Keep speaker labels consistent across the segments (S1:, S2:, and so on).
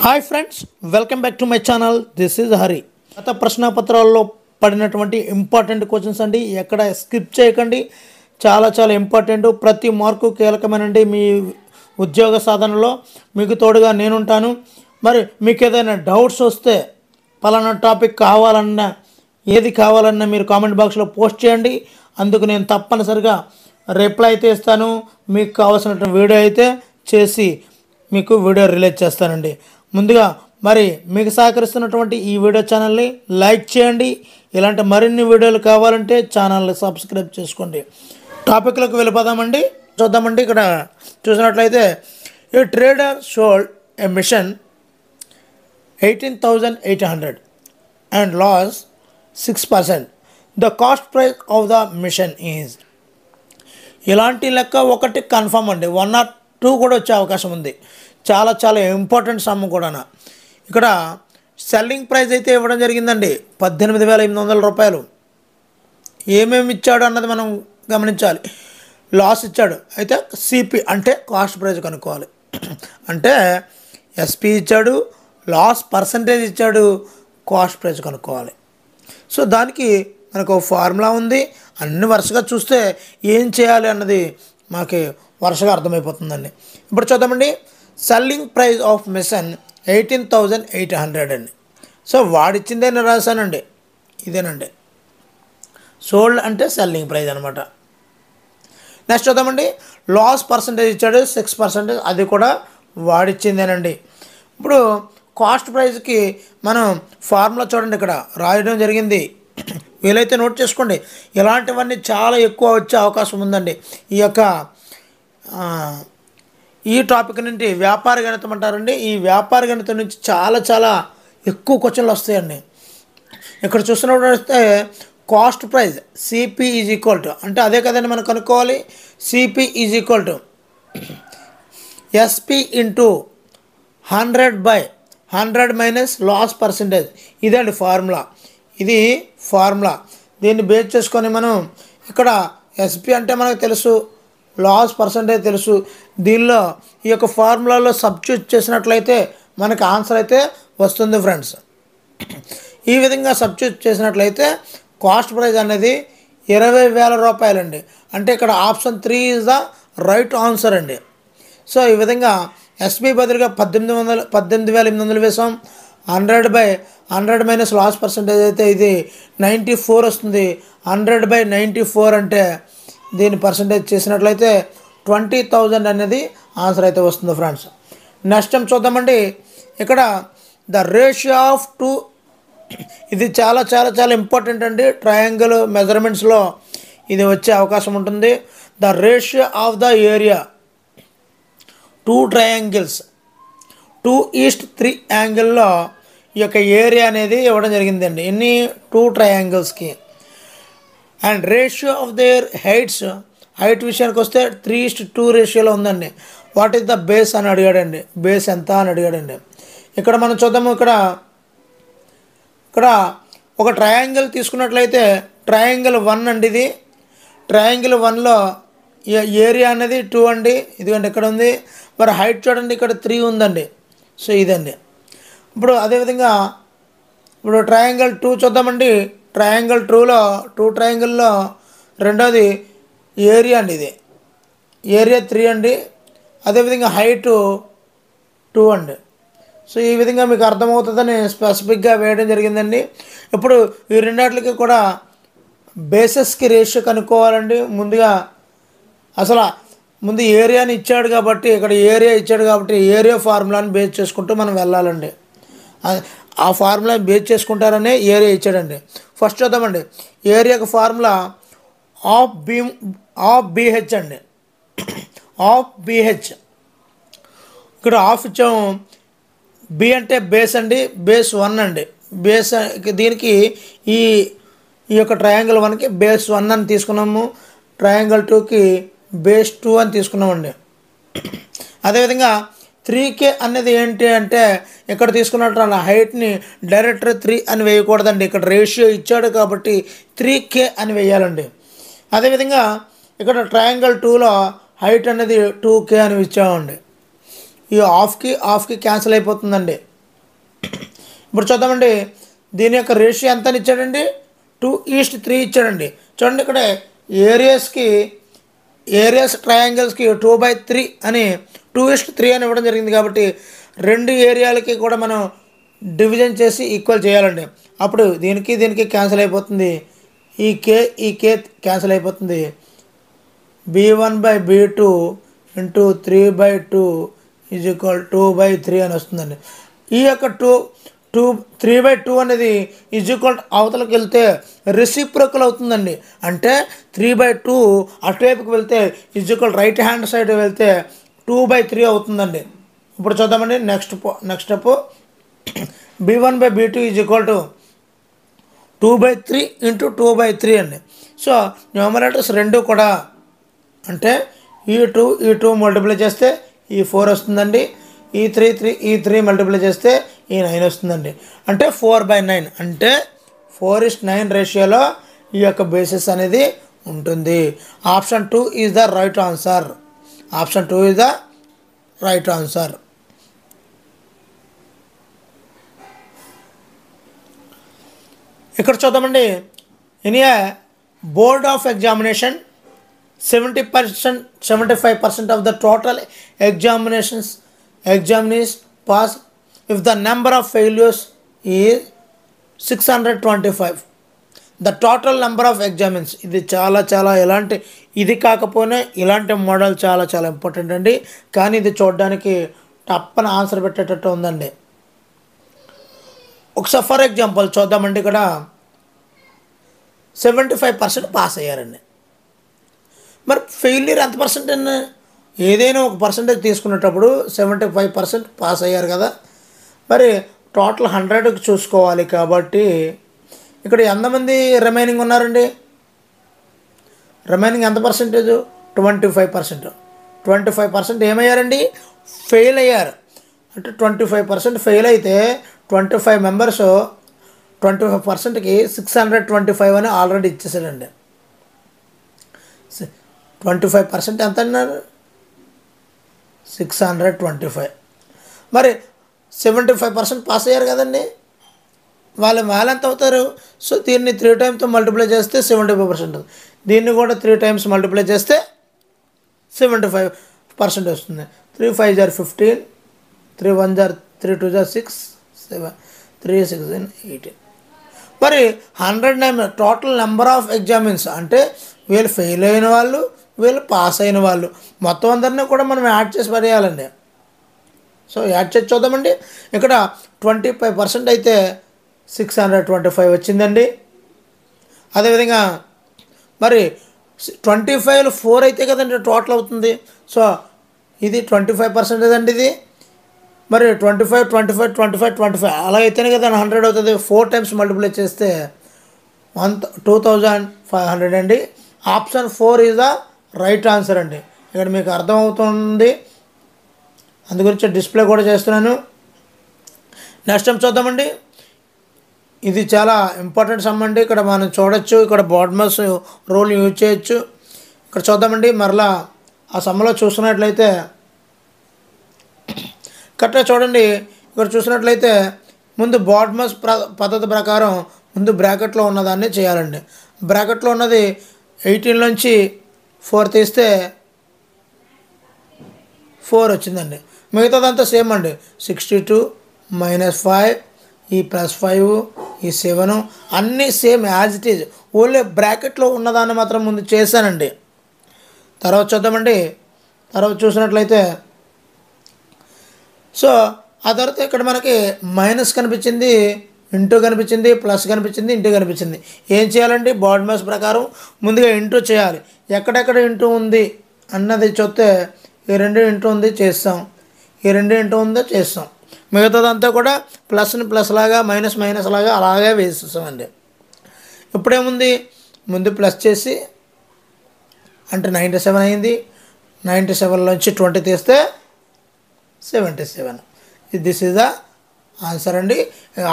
S1: Hi friends, welcome back to my channel. This is Hari. గత ప్రశ్నపత్రాల్లో పడినటువంటి important questions అండి. ఎక్కడ స్కిప్ చేయకండి. చాలా చాలా ఇంపార్టెంట్. ప్రతి మార్కు కీలకమేనండి. మీ ఉద్యోగ సాధనలో మీకు తోడుగా నేనుంటాను. మరి మీకు ఏదైనా డౌట్స్ వస్తే పలానా టాపిక్ కావాలన్నా ఏది కావాలన్నా మీరు కామెంట్ బాక్స్లో పోస్ట్ చేయండి. అందుకు నేను తప్పనిసరిగా రిప్లై అయితే ఇస్తాను. మీకు కావాల్సినటువంటి వీడియో అయితే చేసి మీకు వీడియో రిలీజ్ చేస్తానండి. ముందుగా మరి మీకు సహకరిస్తున్నటువంటి ఈ వీడియో ఛానల్ని లైక్ చేయండి. ఇలాంటి మరిన్ని వీడియోలు కావాలంటే ఛానల్ని సబ్స్క్రైబ్ చేసుకోండి. టాపిక్లకు వెళ్ళిపోదామండి. చూద్దామండి. ఇక్కడ చూసినట్లయితే a trader sold a machine 18,800 and lost 6%. The cost price of the mission is. ఇలాంటి లెక్క ఒకటి కన్ఫర్మ్ అండి. 1 or 2 కూడా వచ్చే అవకాశం ఉంది. చాలా చాలా ఇంపార్టెంట్ సమ్ కూడా. ఇక్కడ సెల్లింగ్ ప్రైస్ అయితే ఇవ్వడం జరిగిందండి 18,800 రూపాయలు. ఏమేమి ఇచ్చాడు అన్నది మనం గమనించాలి. లాస్ ఇచ్చాడు, అయితే సిపి అంటే కాస్ట్ ప్రైస్ కనుక్కోవాలి. అంటే ఎస్పి ఇచ్చాడు, లాస్ పర్సంటేజ్ ఇచ్చాడు, కాస్ట్ ప్రైస్ కనుక్కోవాలి. సో దానికి మనకు ఫార్ములా ఉంది. అన్ని వరుసగా చూస్తే ఏం చేయాలి అన్నది మాకు వరుసగా అర్థమైపోతుందండి. ఇప్పుడు చూద్దామండి. సెల్లింగ్ ప్రైస్ ఆఫ్ మిషన్ 18,800 అండి. సో వాడిచ్చిందే నేను రాశానండి. ఇదేనండి సోల్డ్ అంటే సెల్లింగ్ ప్రైస్ అనమాట. నెక్స్ట్ చూద్దామండి. లాస్ పర్సంటేజ్ ఇచ్చాడు 6%, అది కూడా వాడిచ్చిందేనండి. ఇప్పుడు కాస్ట్ ప్రైస్కి మనం ఫార్ములా చూడండి, ఇక్కడ రాయడం జరిగింది. వీలైతే నోట్ చేసుకోండి. ఇలాంటివన్నీ చాలా ఎక్కువ వచ్చే అవకాశం ఉందండి. ఈ టాపిక్ నుండి వ్యాపార గణితం అంటారండి. ఈ వ్యాపార గణితం నుంచి చాలా చాలా ఎక్కువ క్వశ్చన్లు వస్తాయండి. ఇక్కడ చూస్తున్నట్లయితే cost price CP is equal to, అంటే అదే కదండి మనం కనుక్కోవాలి. CP is equal to SP into 100/100 minus loss percentage. ఇదండి ఫార్ములా. ఇది ఫార్ములా. దీన్ని బేస్ చేసుకొని మనం ఇక్కడ ఎస్పి అంటే మనకు తెలుసు, లాస్ పర్సంటేజ్ తెలుసు. దీనిలో ఈ యొక్క ఫార్ములాలో సబ్స్టిట్యూట్ చేసినట్లయితే మనకు ఆన్సర్ అయితే వస్తుంది ఫ్రెండ్స్. ఈ విధంగా సబ్స్టిట్యూట్ చేసినట్లయితే కాస్ట్ ప్రైస్ అనేది 20,000 రూపాయలండి. అంటే ఇక్కడ option 3 is the right answer అండి. సో ఈ విధంగా ఎస్పి బదులుగా 18,800 వేసాం. 100/100 మైనస్ లాస్ పర్సంటేజ్ అయితే ఇది 94 వస్తుంది. 100/94 అంటే దీని పర్సంటేజ్ చేసినట్లయితే 20,000 అనేది ఆన్సర్ అయితే వస్తుంది ఫ్రెండ్స్. నెక్స్ట్ టైం చూద్దామండి. ఇక్కడ ద రేషియో ఆఫ్ 2, ఇది చాలా చాలా చాలా ఇంపార్టెంట్ అండి. ట్రయాంగిల్ మెజర్మెంట్స్లో ఇది వచ్చే అవకాశం ఉంటుంది. The ratio of the area 2 triangles 2:3 యాంగిల్లో ఈ యొక్క ఏరియా అనేది ఇవ్వడం జరిగిందండి. ఎన్ని 2 ట్రయాంగిల్స్కి. And ratio of their height విషయానికి వస్తే 3:2 రేషియోలో ఉందండి. వాట్ ఈస్ ద బేస్ అని అడిగాడండి. బేస్ ఎంత అని అడిగాడండి. ఇక్కడ మనం చూద్దాము. ఇక్కడ ఒక ట్రయాంగిల్ తీసుకున్నట్లయితే ట్రయాంగిల్ 1 అండి. ఇది ట్రయాంగిల్ 1లో ఏరియా అనేది 2 అండి. ఇదిగోండి ఇక్కడ ఉంది. మరి హైట్ చూడండి, ఇక్కడ 3 ఉందండి. సో ఇదండి. ఇప్పుడు అదేవిధంగా ఇప్పుడు ట్రయాంగిల్ 2 చూద్దామండి. ట్రయాంగిల్ 2 ట్రయాంగిల్లో రెండోది ఏరియా అండి. ఇది ఏరియా 3 అండి. అదేవిధంగా హైట్ 2 అండి. సో ఈ విధంగా మీకు అర్థమవుతుందని స్పెసిఫిక్గా వేయడం జరిగిందండి. ఇప్పుడు ఈ రెండాట్లకి కూడా బేసెస్కి రేషియో కనుక్కోవాలండి. ముందు ఏరియాని ఇచ్చాడు కాబట్టి, ఇక్కడ ఏరియా ఇచ్చాడు కాబట్టి ఏరియా ఫార్ములాని బేస్ చేసుకుంటూ మనం వెళ్ళాలండి. ఆ ఫార్ములాని బేస్ చేసుకుంటారనే ఏరియా ఇచ్చాడండి. ఫస్ట్ చూద్దామండి. ఏరియాకి ఫార్ములా ఆఫ్ బిహెచ్ అండి. Of BH. ఇక్కడ ఆఫ్ ఇచ్చాము. బి అంటే బేస్ అండి. బేస్ 1 అండి. బేస్ దీనికి ఈ యొక్క ట్రయాంగిల్ 1కి బేస్ 1 అని తీసుకున్నాము. ట్రయాంగిల్ 2కి బేస్ 2 అని తీసుకున్నామండి. అదేవిధంగా 3K అనేది ఏంటి అంటే ఇక్కడ తీసుకున్నట్టు హైట్ని డైరెక్ట్ 3 అని వేయకూడదండి. ఇక్కడ రేషియో ఇచ్చాడు కాబట్టి 3K అని వేయాలండి. అదేవిధంగా ఇక్కడ ట్రయాంగిల్ 2లో హైట్ అనేది 2K అని ఇచ్చామండి. ఈ హాఫ్కి క్యాన్సిల్ అయిపోతుందండి. ఇప్పుడు చూద్దామండి, దీని యొక్క రేషియో ఎంత అని ఇచ్చాడండి, 2:3 ఇచ్చాడండి. చూడండి ఇక్కడ ఏరియాస్ ట్రయాంగిల్స్కి 2/3 అని 2:3 అని ఇవ్వడం జరిగింది. కాబట్టి రెండు ఏరియాలకి కూడా మనం డివిజన్ చేసి ఈక్వల్ చేయాలండి. అప్పుడు దీనికి దీనికి క్యాన్సిల్ అయిపోతుంది, ఈ కే క్యాన్సిల్ అయిపోతుంది. B1/B2 ఇంటూ 3/2 ఈజ్ ఈక్వల్ 2/3 అని వస్తుందండి. ఈ యొక్క 3/2 అనేది ఈజ్ ఈక్వల్ అవతలకి వెళ్తే రెసిప్రోకల్ అవుతుందండి. అంటే 3/2 అటువైపుకి వెళ్తే is equal right hand side వెళ్తే 2/3 అవుతుందండి. ఇప్పుడు చూద్దామండి next step. B1/B2 is equal to 2/3 into 2/3 అండి. సో న్యూమరేటర్స్ రెండు కూడా అంటే ఈ 2 మల్టిప్లై చేస్తే ఈ 4 వస్తుందండి. ఈ 3 మల్టిప్లై చేస్తే ఈ 9 వస్తుందండి. అంటే 4/9 అంటే 4:9 రేషియోలో ఈ యొక్క బేసిస్ అనేది ఉంటుంది. Option 2 is the right answer. Option 2 is the right answer. ఇక్కడ చూద్దామండి, in a board of examination 75% of the total examinees pass if the number of failures is 625. The total number of examines, ఇది చాలా ఎలాంటి ఇది కాకపోయినా ఇలాంటి model చాలా important అండి. కానీ ఇది చూడడానికి తప్పన ఆన్సర్ పెట్టేటట్టు ఉందండి. ఒకసారి ఫర్ ఎగ్జాంపుల్ చూద్దామండి, ఇక్కడ 75% పాస్ అయ్యారండి. మరి ఫెయిల్యూర్ ఎంత పర్సెంట్ అన్న ఏదైనా ఒక పర్సెంటేజ్ తీసుకునేటప్పుడు 75% పాస్ అయ్యారు కదా. మరి టోటల్ 100కి చూసుకోవాలి. కాబట్టి ఇక్కడ ఎంతమంది రిమైనింగ్ ఉన్నారండి? రిమైనింగ్ ఎంత పర్సెంటేజ్? 25%. 25% ఏమయ్యారండి? ఫెయిల్ అయ్యారు. అంటే 25% ఫెయిల్ అయితే 25 మెంబర్స్ 25%కి 625 అని ఆల్రెడీ ఇచ్చేసాడండి. 25% ఎంత అన్నారు? 625. మరి 75% పాస్ అయ్యారు కదండి, వాళ్ళు ఎంత అవుతారు? సో దీన్ని 3 టైమ్స్తో మల్టిప్లై చేస్తే 75%. దీన్ని కూడా 3 టైమ్స్ మల్టిప్లై చేస్తే 75% వస్తుంది. 3 5 = 15, 3 1 = 3 2 = 6 7 3 6 18. మరి 100 టోటల్ నెంబర్ ఆఫ్ ఎగ్జామిన్స్ అంటే వీళ్ళు ఫెయిల్ అయిన వాళ్ళు, వీళ్ళు పాస్ అయిన వాళ్ళు మొత్తం అందరినీ కూడా మనం యాడ్ చేసి పడేయాలండి. సో యాడ్ చేసి చూద్దామండి. ఇక్కడ 25% అయితే 625 వచ్చిందండి. అదేవిధంగా మరి 25లో 4 అయితే కదండి టోటల్ అవుతుంది. సో ఇది 25% అండి ఇది. మరి 25 25 25 25 అలా అయితేనే కదా 100 అవుతుంది. 4 టైమ్స్ మల్టిప్లై చేస్తే 2500 అండి. Option 4 is the right answer అండి. ఇక్కడ మీకు అర్థమవుతుంది, అందు గురించి డిస్ప్లే కూడా చేస్తున్నాను. నెక్స్ట్ టైం చూద్దామండి. ఇది చాలా ఇంపార్టెంట్ సమ్ అండి. ఇక్కడ మనం చూడొచ్చు, ఇక్కడ బాడ్మస్ రూల్ యూజ్ చేయొచ్చు. ఇక్కడ చూద్దామండి. మరలా ఆ సమ్లో చూస్తున్నట్లయితే కరెక్ట్గా చూడండి. ఇక్కడ చూసినట్లయితే ముందు బాడ్మస్ పద్ధతి ప్రకారం ముందు బ్రాకెట్లో ఉన్నదాన్ని చేయాలండి. బ్రాకెట్లో ఉన్నది 18 నుంచి 4 తీస్తే 4 వచ్చిందండి. మిగతాదంతా సేమ్ అండి. 62 -5 ఈ +5 ఈ 7 అన్నీ same as it is. Only బ్రాకెట్లో ఉన్నదాన్ని మాత్రం ముందు చేశానండి. తర్వాత చూద్దామండి. తర్వాత చూసినట్లయితే సో ఆ తర్వాత ఇక్కడ మనకి మైనస్ కనిపించింది, ఇంటూ కనిపించింది, ప్లస్ కనిపించింది, ఇంటూ కనిపించింది. ఏం చేయాలండి? బాడ్మస్ ప్రకారం ముందుగా ఇంటూ చేయాలి. ఎక్కడెక్కడ ఇంటూ ఉంది అన్నది చూస్తే ఈ 2 ఇంటూ ఉంది చేస్తాం, ఈ 2 ఇంటూ ఉందో చేస్తాం. మిగతాదంతా కూడా ప్లస్ని ప్లస్ లాగా మైనస్ మైనస్ లాగా అలాగే వేసేస్తామండి. ఇప్పుడేముంది? ముందు ప్లస్ చేసి అంటే 97 అయింది. 97లోంచి 20 తీస్తే 77. దిస్ ఈజ్ ద ఆన్సర్ అండి.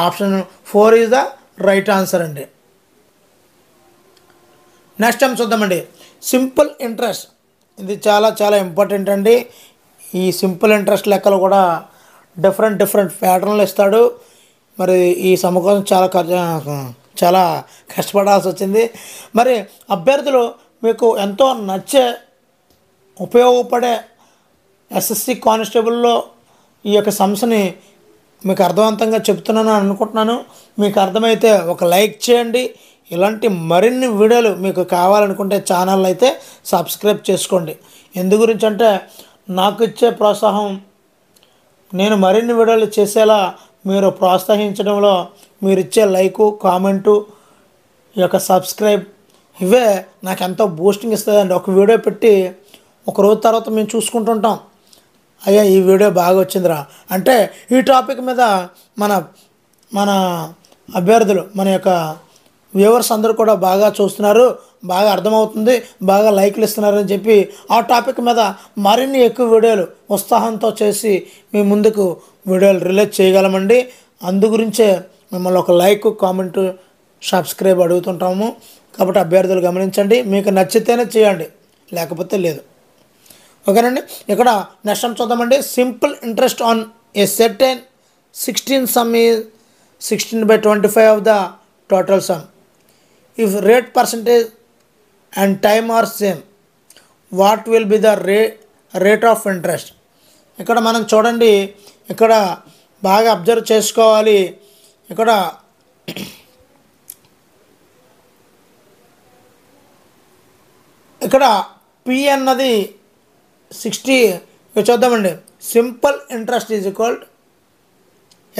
S1: Option 4 is the right answer అండి. నెక్స్ట్ టైం చూద్దామండి. సింపుల్ ఇంట్రెస్ట్, ఇది చాలా ఇంపార్టెంట్ అండి. ఈ సింపుల్ ఇంట్రెస్ట్ లెక్కలు కూడా డిఫరెంట్ ప్యాటర్న్లు ఇస్తాడు. మరి ఈ సమ్ము కోసం చాలా కష్టపడాల్సి వచ్చింది. మరి అభ్యర్థులు మీకు ఎంతో నచ్చే ఉపయోగపడే ఎస్ఎస్సి కానిస్టేబుల్లో ఈ యొక్క సమస్యని మీకు అర్థవంతంగా చెప్తున్నాను అనుకుంటున్నాను. మీకు అర్థమైతే ఒక లైక్ చేయండి. ఇలాంటి మరిన్ని వీడియోలు మీకు కావాలనుకుంటే ఛానల్ అయితే సబ్స్క్రైబ్ చేసుకోండి. ఎందు గురించి అంటే నాకు ఇచ్చే ప్రోత్సాహం, నేను మరిన్ని వీడియోలు చేసేలా మీరు ప్రోత్సహించడంలో మీరు ఇచ్చే లైకు, కామెంటు, ఈ యొక్క సబ్స్క్రైబ్ ఇవే నాకు ఎంతో బూస్టింగ్ ఇస్తుందండి. ఒక వీడియో పెట్టి ఒక రోజు తర్వాత మేము చూసుకుంటుంటాం, అయ్యా ఈ వీడియో బాగా వచ్చిందిరా అంటే ఈ టాపిక్ మీద మన మన అభ్యర్థులు, మన యొక్క వ్యూవర్స్ అందరూ కూడా బాగా చూస్తున్నారు, బాగా అర్థమవుతుంది, బాగా లైక్లు ఇస్తున్నారని చెప్పి ఆ టాపిక్ మీద మరిన్ని ఎక్కువ వీడియోలు ఉత్సాహంతో చేసి మీ ముందుకు వీడియోలు రిలీజ్ చేయగలమండి. అందు గురించే మిమ్మల్ని ఒక లైక్, కామెంట్, సబ్స్క్రైబ్ అడుగుతుంటాము. కాబట్టి అభ్యర్థులు గమనించండి, మీకు నచ్చితేనే చేయండి, లేకపోతే లేదు. ఓకేనండి. ఇక్కడ నెక్స్ట్ చూద్దామండి. Simple interest on a certain 16 sum is 16/25 of the total sum if rate percentage and time are same what will be the rate of interest. ఇక్కడ మనం చూడండి, ఇక్కడ బాగా అబ్జర్వ్ చేసుకోవాలి. ఇక్కడ పి అన్నది 60 చూద్దామండి. Simple interest is equal,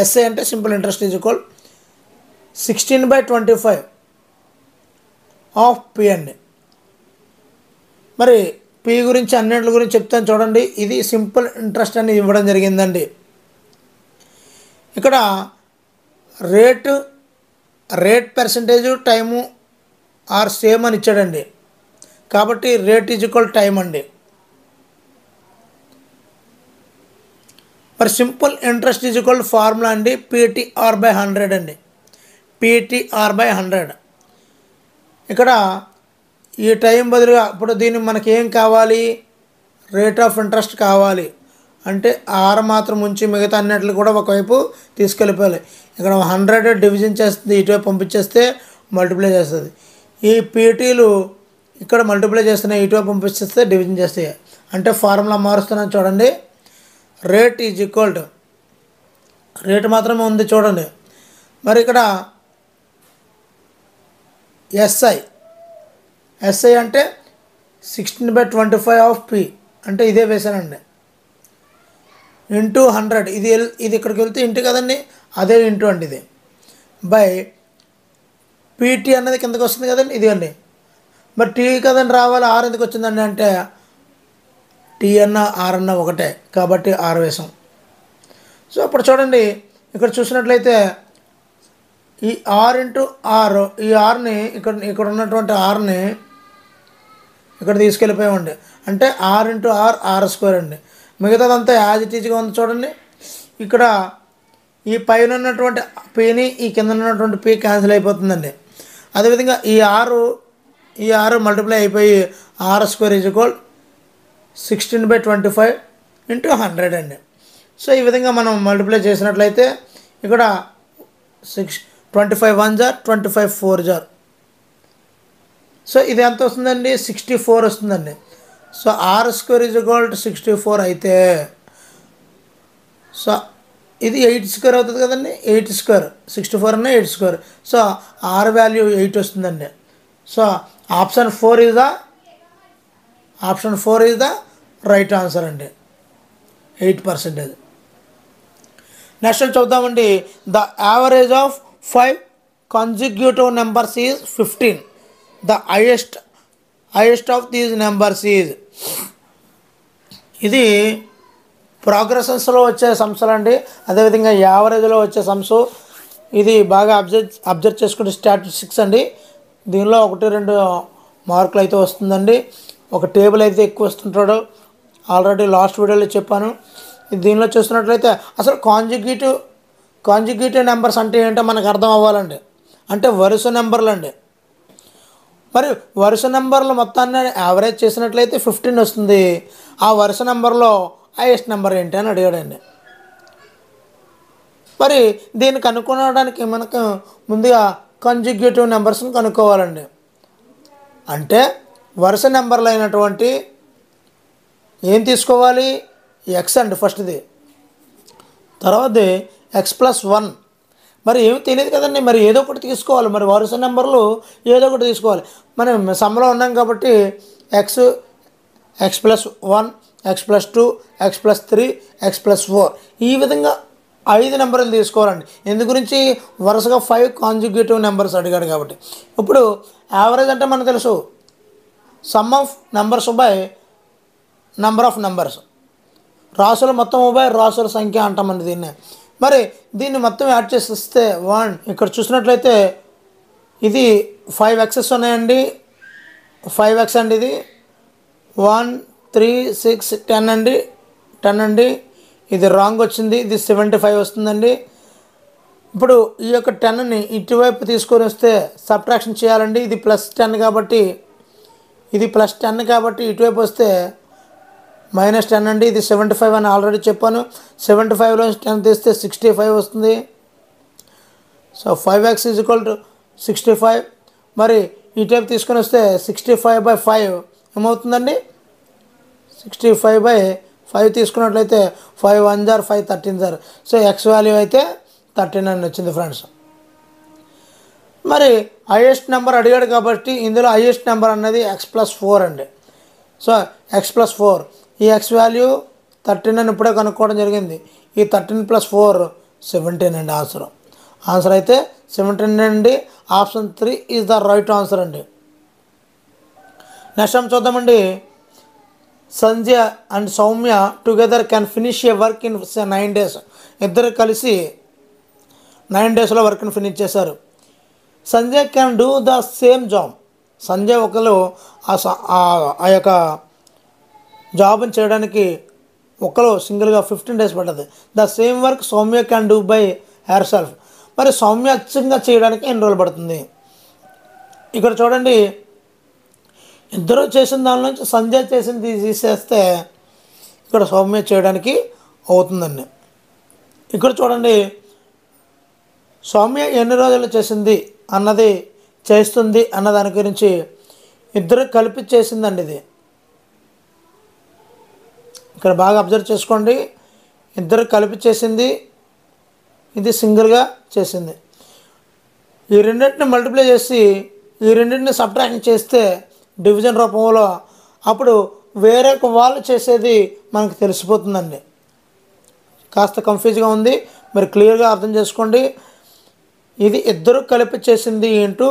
S1: SI అంటే simple interest is equal 16/25 of P అండి. మరి పి గురించి అన్నింటి గురించి చెప్తాను చూడండి. ఇది సింపుల్ ఇంట్రెస్ట్ అని ఇవ్వడం జరిగిందండి. ఇక్కడ rate percentage, time are same అని ఇచ్చాడండి. కాబట్టి రేట్ ఈజ్ ఈక్వల్ టైం అండి. మరి simple interest is equal formula అండి PTR/100 అండి. PTR/100. ఇక్కడ ఈ టైం బదులుగా ఇప్పుడు దీన్ని మనకి ఏం కావాలి, రేట్ ఆఫ్ ఇంట్రెస్ట్ కావాలి అంటే ఆర్ మాత్రం ఉంచి మిగతా అన్నిట్లు కూడా ఒకవైపు తీసుకెళ్ళిపోవాలి. ఇక్కడ 100 డివిజన్ చేస్తుంది, ఇటువైపు పంపించేస్తే మల్టిప్లై చేస్తుంది. ఈ పీటీలు ఇక్కడ మల్టిప్లై చేస్తున్నాయి, ఇటువైపు పంపించేస్తే డివిజన్ చేస్తాయి. అంటే ఫార్ములా మారుస్తున్నాను చూడండి. Rate is equal to, rate మాత్రమే ఉంది చూడండి. మరి ఇక్కడ ఎస్ఐ అంటే 16/25 ఆఫ్ పి అంటే ఇదే వేసానండి. ఇంటూ 100, ఇది ఇక్కడికి వెళ్తే ఇంటూ కదండి, అదే ఇంటూ అండి ఇది బై పీటీ అన్నది కిందకి వస్తుంది కదండి, ఇది అండి. మరి టీ కదండి రావాలి, ఆర్ ఎందుకు వచ్చిందండి అంటే టీ అన్న ఆర్ అన్న ఒకటే కాబట్టి ఆర్ వేసాం. సో అప్పుడు చూడండి, ఇక్కడ చూసినట్లయితే ఈ ఆర్ ఇంటూ ఆర్, ఈ ఆర్ని ఇక్కడ ఉన్నటువంటి ఆర్ని ఇక్కడ తీసుకెళ్ళిపోయామండి. అంటే ఆర్ ఇంటూ ఆర్ స్క్వేర్ అండి. మిగతాదంతా యాజ్ ఇట్ ఈజ్గా ఉంది చూడండి. ఇక్కడ ఈ పైన ఉన్నటువంటి పీని ఈ కింద ఉన్నటువంటి పీ క్యాన్సిల్ అయిపోతుందండి. అదేవిధంగా ఈ ఆరు మల్టిప్లై అయిపోయి R square is equal 16/25 into 100 అండి. సో ఈ విధంగా మనం మల్టిప్లై చేసినట్లయితే ఇక్కడ 25 1 జార్ 25 4 జార్. సో ఇది ఎంత వస్తుందండి, 64 వస్తుందండి. So R square is equal to 64 అయితే సో ఇది 8 స్క్వేర్ అవుతుంది కదండి. 8 స్క్వేర్ 64 అన్న 8 స్క్వేర్. సో ఆర్ వాల్యూ 8 వస్తుందండి. So option 4 is the right answer అండి, 8%. నెక్స్ట్ చూద్దామండి. The average of 5 consecutive numbers is 15. The highest of these numbers is, ఇది ప్రోగ్రెషన్స్లో వచ్చే సంస్థలు అండి. అదేవిధంగా యావరేజ్లో వచ్చే సంస్థ. ఇది బాగా అబ్జర్వ్ చేసుకుంటే స్టాటిస్టిక్స్ అండి. దీనిలో 1-2 మార్కులు అయితే వస్తుందండి. ఒక టేబుల్ అయితే ఎక్కువ వస్తుంటాడు, ఆల్రెడీ లాస్ట్ వీడియోలో చెప్పాను. దీనిలో చూస్తున్నట్లయితే అసలు కాంజిక్యూటివ్ నెంబర్స్ అంటే ఏంటో మనకు అర్థం అవ్వాలండి. అంటే వరుస నెంబర్లు అండి. మరి వరుస నెంబర్లు మొత్తాన్ని యావరేజ్ చేసినట్లయితే 15 వస్తుంది. ఆ వరుస నెంబర్లో హైయెస్ట్ నెంబర్ ఏంటి అని అడిగాడండి. మరి దీన్ని కనుక్కోవడానికి మనకు ముందుగా కాంజుగేటివ్ నెంబర్స్ని కనుక్కోవాలండి. అంటే వరుస నెంబర్లు అయినటువంటి ఏం తీసుకోవాలి, ఎక్స్ అండి ఫస్ట్ది, తర్వాతది x+1. మరి ఏమి తెలియదు కదండి, మరి ఏదో ఒకటి తీసుకోవాలి. మరి వరుస నెంబర్లు ఏదో ఒకటి తీసుకోవాలి. మనం సమ్లో ఉన్నాం కాబట్టి X, x+1, x+2, x+3, x+4 ఈ విధంగా 5 నెంబర్లు తీసుకోవాలండి. ఎందు గురించి, వరుసగా 5 కాంజుగేటివ్ నెంబర్స్ అడిగాడు కాబట్టి. ఇప్పుడు యావరేజ్ అంటే మనకు తెలుసు, some of numbers by number of numbers, రాసుల మొత్తం బై రాసుల సంఖ్య అంటామండి దీన్ని. మరి దీన్ని మొత్తం యాడ్ చేస్తే 1, ఇక్కడ చూసినట్లయితే ఇది 5x ఉన్నాయండి, 5x అండి, ఇది 1, 3, 6, 10 అండి, 10 అండి. ఇది రాంగ్ వచ్చింది, ఇది 75 వస్తుందండి. ఇప్పుడు ఈ యొక్క 10ని ఇటువైపు తీసుకొని వస్తే సబ్ట్రాక్షన్ చేయాలండి. ఇది +10 కాబట్టి, ఇది +10 కాబట్టి ఇటువైపు వస్తే -10 అండి. ఇది 75 అని ఆల్రెడీ చెప్పాను. 75లో 10 తీస్తే 65 వస్తుంది. So 5x = 65. మరి ఈ టైప్ తీసుకొని వస్తే 65/5 ఏమవుతుందండి, 65/5 తీసుకున్నట్లయితే 5 1 * 5 13. సో ఎక్స్ వాల్యూ అయితే 13 అని వచ్చింది ఫ్రెండ్స్. మరి హైయెస్ట్ నెంబర్ అడిగాడు కాబట్టి ఇందులో హైయెస్ట్ నెంబర్ అన్నది x+4 అండి. సో x+4, ఈ ఎక్స్ వాల్యూ 13 అని ఇప్పుడే కనుక్కోవడం జరిగింది. ఈ 13 + 4 17 అండి ఆన్సర్ అయితే 17 అండి. Option 3 is the right answer అండి. నెక్స్ట్ టైం చూద్దామండి. Sanjay and Soumya together can finish A work in 9 days. ఇద్దరు కలిసి 9 daysలో వర్క్ని ఫినిష్ చేశారు. Sanjay can do the same job. Sanjay ఒకరు ఆ యొక్క జాబ్ని చేయడానికి ఒకరు సింగిల్గా 15 days పడ్డది. The same work Soumya can do by herself. మరి సౌమ్య అచ్చంగా చేయడానికి ఎన్ని రోజులు పడుతుంది? ఇక్కడ చూడండి, ఇద్దరు చేసిన దాని నుంచి సంజయ్ చేసింది తీసేస్తే ఇక్కడ సౌమ్య చేయడానికి అవుతుందండి. ఇక్కడ చూడండి, సౌమ్య ఎన్ని రోజులు చేస్తుంది అన్న దాని గురించి ఇద్దరు కలిపి చేసిందండి. ఇది ఇక్కడ బాగా అబ్జర్వ్ చేసుకోండి. ఇద్దరు కలిపి చేసింది, ఇది సింగిల్గా చేసింది. ఈ రెండింటిని మల్టిప్లై చేసి ఈ రెండింటిని సబ్ట్రాక్షన్ చేస్తే డివిజన్ రూపంలో అప్పుడు వేరే వాళ్ళు చేసేది మనకు తెలిసిపోతుందండి. కాస్త కన్ఫ్యూజ్గా ఉంది, మీరు క్లియర్గా అర్థం చేసుకోండి. ఇది ఇద్దరు కలిపి చేసింది ఇంటూ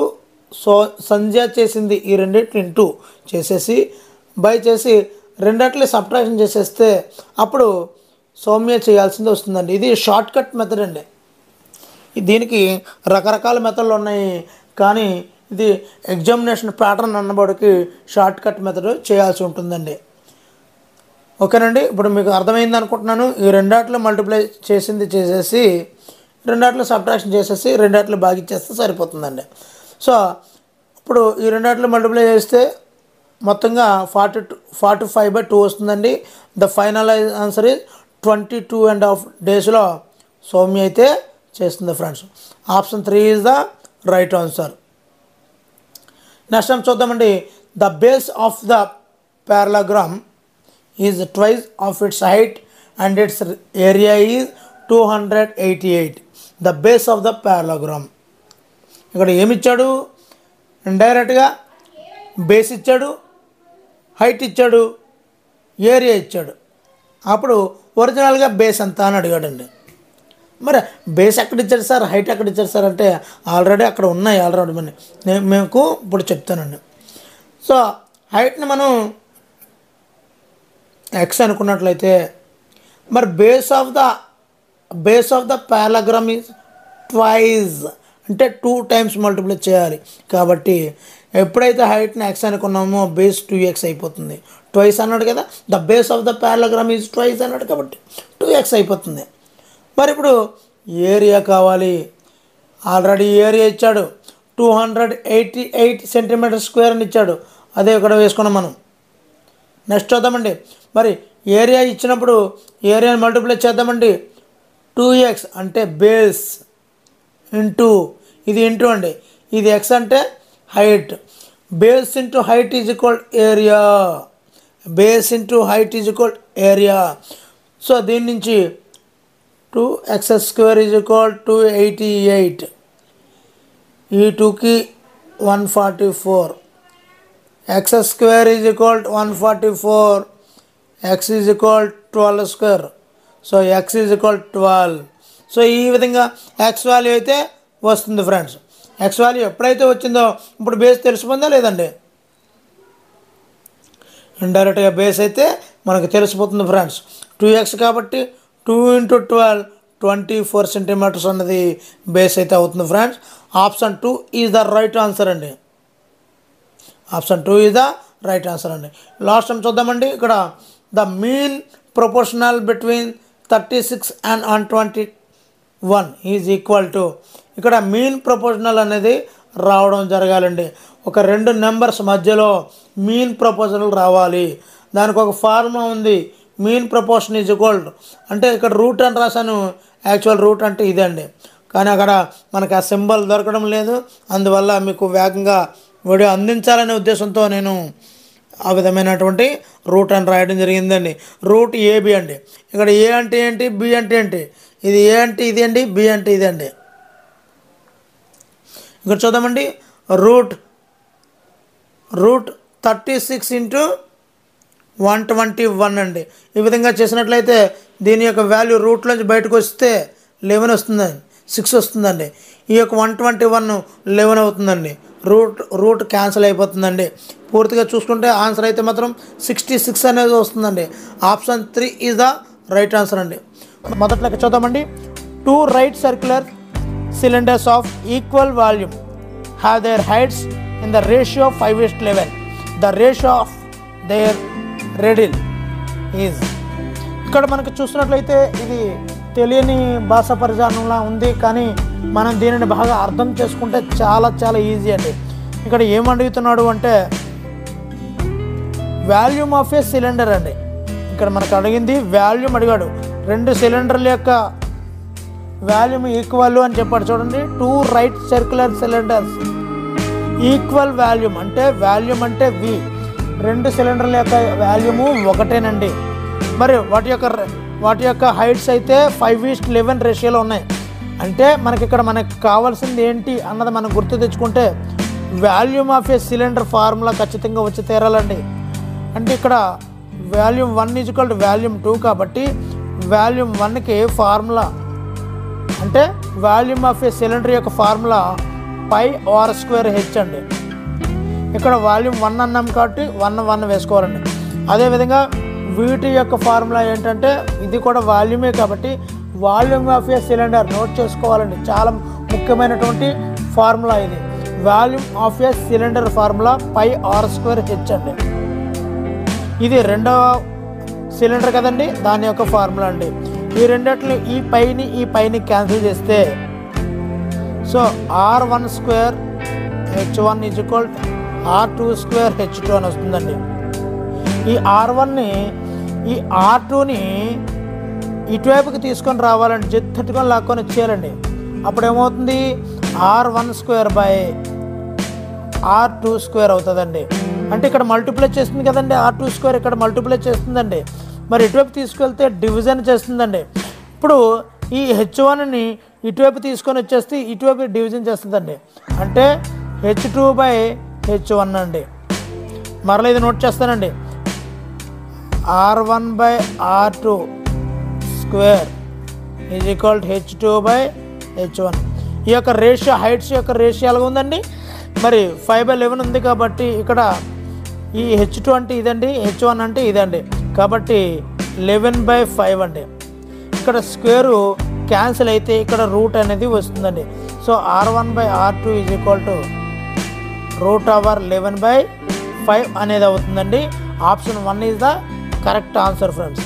S1: సంజయ్ చేసింది, ఈ రెండింటిని ఇంటూ చేసేసి బై చేసి రెండింటిని సబ్ట్రాక్షన్ చేసేస్తే అప్పుడు సౌమ్య చేయాల్సింది వస్తుందండి. ఇది షార్ట్ కట్ మెథడ్ అండి. దీనికి రకరకాల మెథడ్లు ఉన్నాయి, కానీ ఇది ఎగ్జామినేషన్ ప్యాటర్న్ అన్నబడికి షార్ట్ కట్ మెథడ్ చేయాల్సి ఉంటుందండి. ఓకేనండి, ఇప్పుడు మీకు అర్థమైంది అనుకుంటున్నాను. ఈ రెండాట్లు మల్టిప్లై చేసేసి రెండాట్లు సబ్ట్రాక్షన్ చేసేసి రెండాట్లు భాగిచ్చేస్తే సరిపోతుందండి. సో ఇప్పుడు ఈ రెండాట్లు మల్టిప్లై చేస్తే మొత్తంగా 45/2 వస్తుందండి. ద ఫైనల్ ఆన్సర్ ఈజ్ 22.5 daysలో సౌమ్య అయితే చేస్తుంది friends. Option 3 is the right answer. Next time చూద్దామండి. The base of the parallelogram is twice of its height and its area is 288. The base of the parallelogram. ఇక్కడ ఏమి ఇచ్చాడు? ఇండైరెక్ట్గా base ఇచ్చాడు, height ఇచ్చాడు, ఏరియా ఇచ్చాడు. అప్పుడు ఒరిజినల్గా బేస్ ఎంత అని అడిగాడండి. మరి బేస్ ఎక్కడ ఇచ్చాడు సార్, హైట్ ఎక్కడ ఇచ్చాడు సార్ అంటే ఆల్రెడీ అక్కడ ఉన్నాయి. ఆల్రెడీ నేను మీకు ఇప్పుడు చెప్తానండి. సో హైట్ని మనం ఎక్స్ అనుకున్నట్లయితే మరి base of the parallelogram is twice, అంటే 2 times మల్టిప్లై చేయాలి. కాబట్టి ఎప్పుడైతే హైట్ని ఎక్స్ అనుకున్నామో బేస్ 2x అయిపోతుంది. ట్వైస్ అన్నాడు కదా, the base of the parallelogram is twice అన్నాడు కాబట్టి 2x అయిపోతుంది. మరి ఇప్పుడు ఏరియా కావాలి. ఆల్రెడీ ఏరియా ఇచ్చాడు, 288 cm² అని ఇచ్చాడు. అదే ఇక్కడ వేసుకున్నాం మనం. నెక్స్ట్ చూద్దామండి. మరి ఏరియా ఇచ్చినప్పుడు ఏరియాని మల్టిప్లై చేద్దామండి. 2x అంటే బేస్ ఇంటూ ఇది ఇంటూ అండి, ఇది x అంటే height. Base into height is equal area. Base into height is equal area. So దీని నుంచి 2x² ఈజ్ ఈక్వల్ 288. ఈ 2కి 144. x² is equal 144. x is equal 12². So x is equal 12. So ఈ విధంగా x వాల్యూ అయితే వస్తుంది friends. x value ఎప్పుడైతే వచ్చిందో ఇప్పుడు బేస్ తెలిసిపోతుందా లేదండి? ఇండైరెక్ట్గా బేస్ అయితే మనకు తెలిసిపోతుంది ఫ్రెండ్స్. 2x కాబట్టి 2 × 12 24 సెంటీమీటర్స్ అన్నది బేస్ అయితే అవుతుంది friends. Option 2 is the right answer అండి. Option 2 is the right answer అండి. లాస్ట్ టైం చూద్దామండి. ఇక్కడ the mean proportional between 36 and 121 is equal to, ఇక్కడ మీన్ ప్రొపోర్షనల్ అనేది రావడం జరగాలండి. ఒక రెండు నెంబర్స్ మధ్యలో మీన్ ప్రొపోర్షనల్ రావాలి. దానికి ఒక ఫార్ములా ఉంది. మీన్ ప్రొపోర్షన్ ఈజ్ ఈక్వల్ అంటే ఇక్కడ రూట్ అని రాశాను, యాక్చువల్ రూట్ అంటే ఇదండి. కానీ అక్కడ మనకు ఆ సింబల్ దొరకడం లేదు. అందువల్ల మీకు వేగంగా వీడియో అందించాలనే ఉద్దేశంతో నేను ఆ విధమైనటువంటి రూట్ అని రాయడం జరిగిందండి. రూట్ ఏబి అండి. ఇక్కడ ఏ అంటే ఏంటి, బి అంటే ఏంటి, ఇది ఏ అంటే ఇది అండి, బి అంటే ఇది అండి. ఇక్కడ చూద్దామండి. రూట్ 36 × 121 అండి. ఈ విధంగా చేసినట్లయితే దీని యొక్క వాల్యూ రూట్లోంచి బయటకు వస్తే 11 వస్తుందండి, 6 వస్తుందండి. ఈ యొక్క 121 11 అవుతుందండి. రూట్ క్యాన్సిల్ అయిపోతుందండి. పూర్తిగా చూసుకుంటే ఆన్సర్ అయితే మాత్రం 66 అనేది వస్తుందండి. Option 3 is the right answer అండి. మొదట్లోకి చూద్దామండి. 2 right circular cylinders of equal volume have their heights in the ratio 5:11. The ratio of their radius is. ఇక్కడ మనకు చూసినట్లయితే ఇది తెలియని భాషా పరిజ్ఞానంలా ఉంది, కానీ మనం దీనిని బాగా అర్థం చేసుకుంటే చాలా చాలా ఈజీ అండి. ఇక్కడ ఏం అడుగుతున్నాడు అంటే వాల్యూమ్ ఆఫ్ ఏ సిలిండర్ అండి. ఇక్కడ మనకు అడిగింది వాల్యూమ్ అడిగాడు. రెండు సిలిండర్ల యొక్క వాల్యూమ్ ఈక్వల్ అని చెప్పాడు చూడండి. 2 right circular cylinders equal volume అంటే వి. రెండు సిలిండర్ల యొక్క వాల్యూము ఒకటేనండి. మరి వాటి యొక్క హైట్స్ అయితే 5:11 రేషియోలో ఉన్నాయి. అంటే మనకి ఇక్కడ మనకు కావాల్సింది ఏంటి అన్నది మనం గుర్తు తెచ్చుకుంటే volume of a cylinder formula ఖచ్చితంగా వచ్చి తీరాలండి. అంటే ఇక్కడ volume 1 is equal to volume 2 కాబట్టి వాల్యూమ్ 1కి ఫార్ములా అంటే వాల్యూమ్ ఆఫ్ ఏ సిలిండర్ యొక్క ఫార్ములా πr²h అండి. ఇక్కడ వాల్యూమ్ 1 అన్నాం కాబట్టి 1 వేసుకోవాలండి. అదేవిధంగా వీటి యొక్క ఫార్ములా ఏంటంటే ఇది కూడా వాల్యూమే కాబట్టి volume of a cylinder note చేసుకోవాలండి. చాలా ముఖ్యమైనటువంటి ఫార్ములా ఇది. Volume of a cylinder formula πr²h అండి. ఇది రెండవ సిలిండర్ కదండి, దాని యొక్క ఫార్ములా అండి. ఈ రెండిట్లో ఈ పైని క్యాన్సిల్ చేస్తే so r1² h1 is equal r2² h2 అని వస్తుందండి. ఈ r1ని ఈ r2ని ఇటువైపుకి తీసుకొని రావాలండి, జెత్తుకొని లాక్కొని వచ్చేయాలండి. అప్పుడు ఏమవుతుంది r1² r2² అవుతుందండి. అంటే ఇక్కడ మల్టిప్లై చేస్తుంది కదండి, r2² ఇక్కడ మల్టిప్లై చేస్తుందండి. మరి ఇటువైపు తీసుకెళ్తే డివిజన్ చేస్తుందండి. ఇప్పుడు ఈ h1ని ఇటువైపు తీసుకొని వచ్చేస్తే ఇటువైపు డివిజన్ చేస్తుందండి. అంటే h2/h1 అండి. మరలా ఇది నోట్ చేస్తానండి. r1/r2² is equal to h2/h1. ఈ యొక్క రేషియో హైట్స్ యొక్క రేషియో ఎలాగ ఉందండి, మరి 5/11 ఉంది కాబట్టి ఇక్కడ ఈ h2 అంటే ఇదండి, h1 అంటే ఇదండి. కాబట్టి 11/5 అండి. ఇక్కడ స్క్వేరు క్యాన్సిల్ అయితే ఇక్కడ రూట్ అనేది వస్తుందండి. So r1/r2 is equal to √11/5 అనేది అవుతుందండి. Option 1 is the correct answer friends.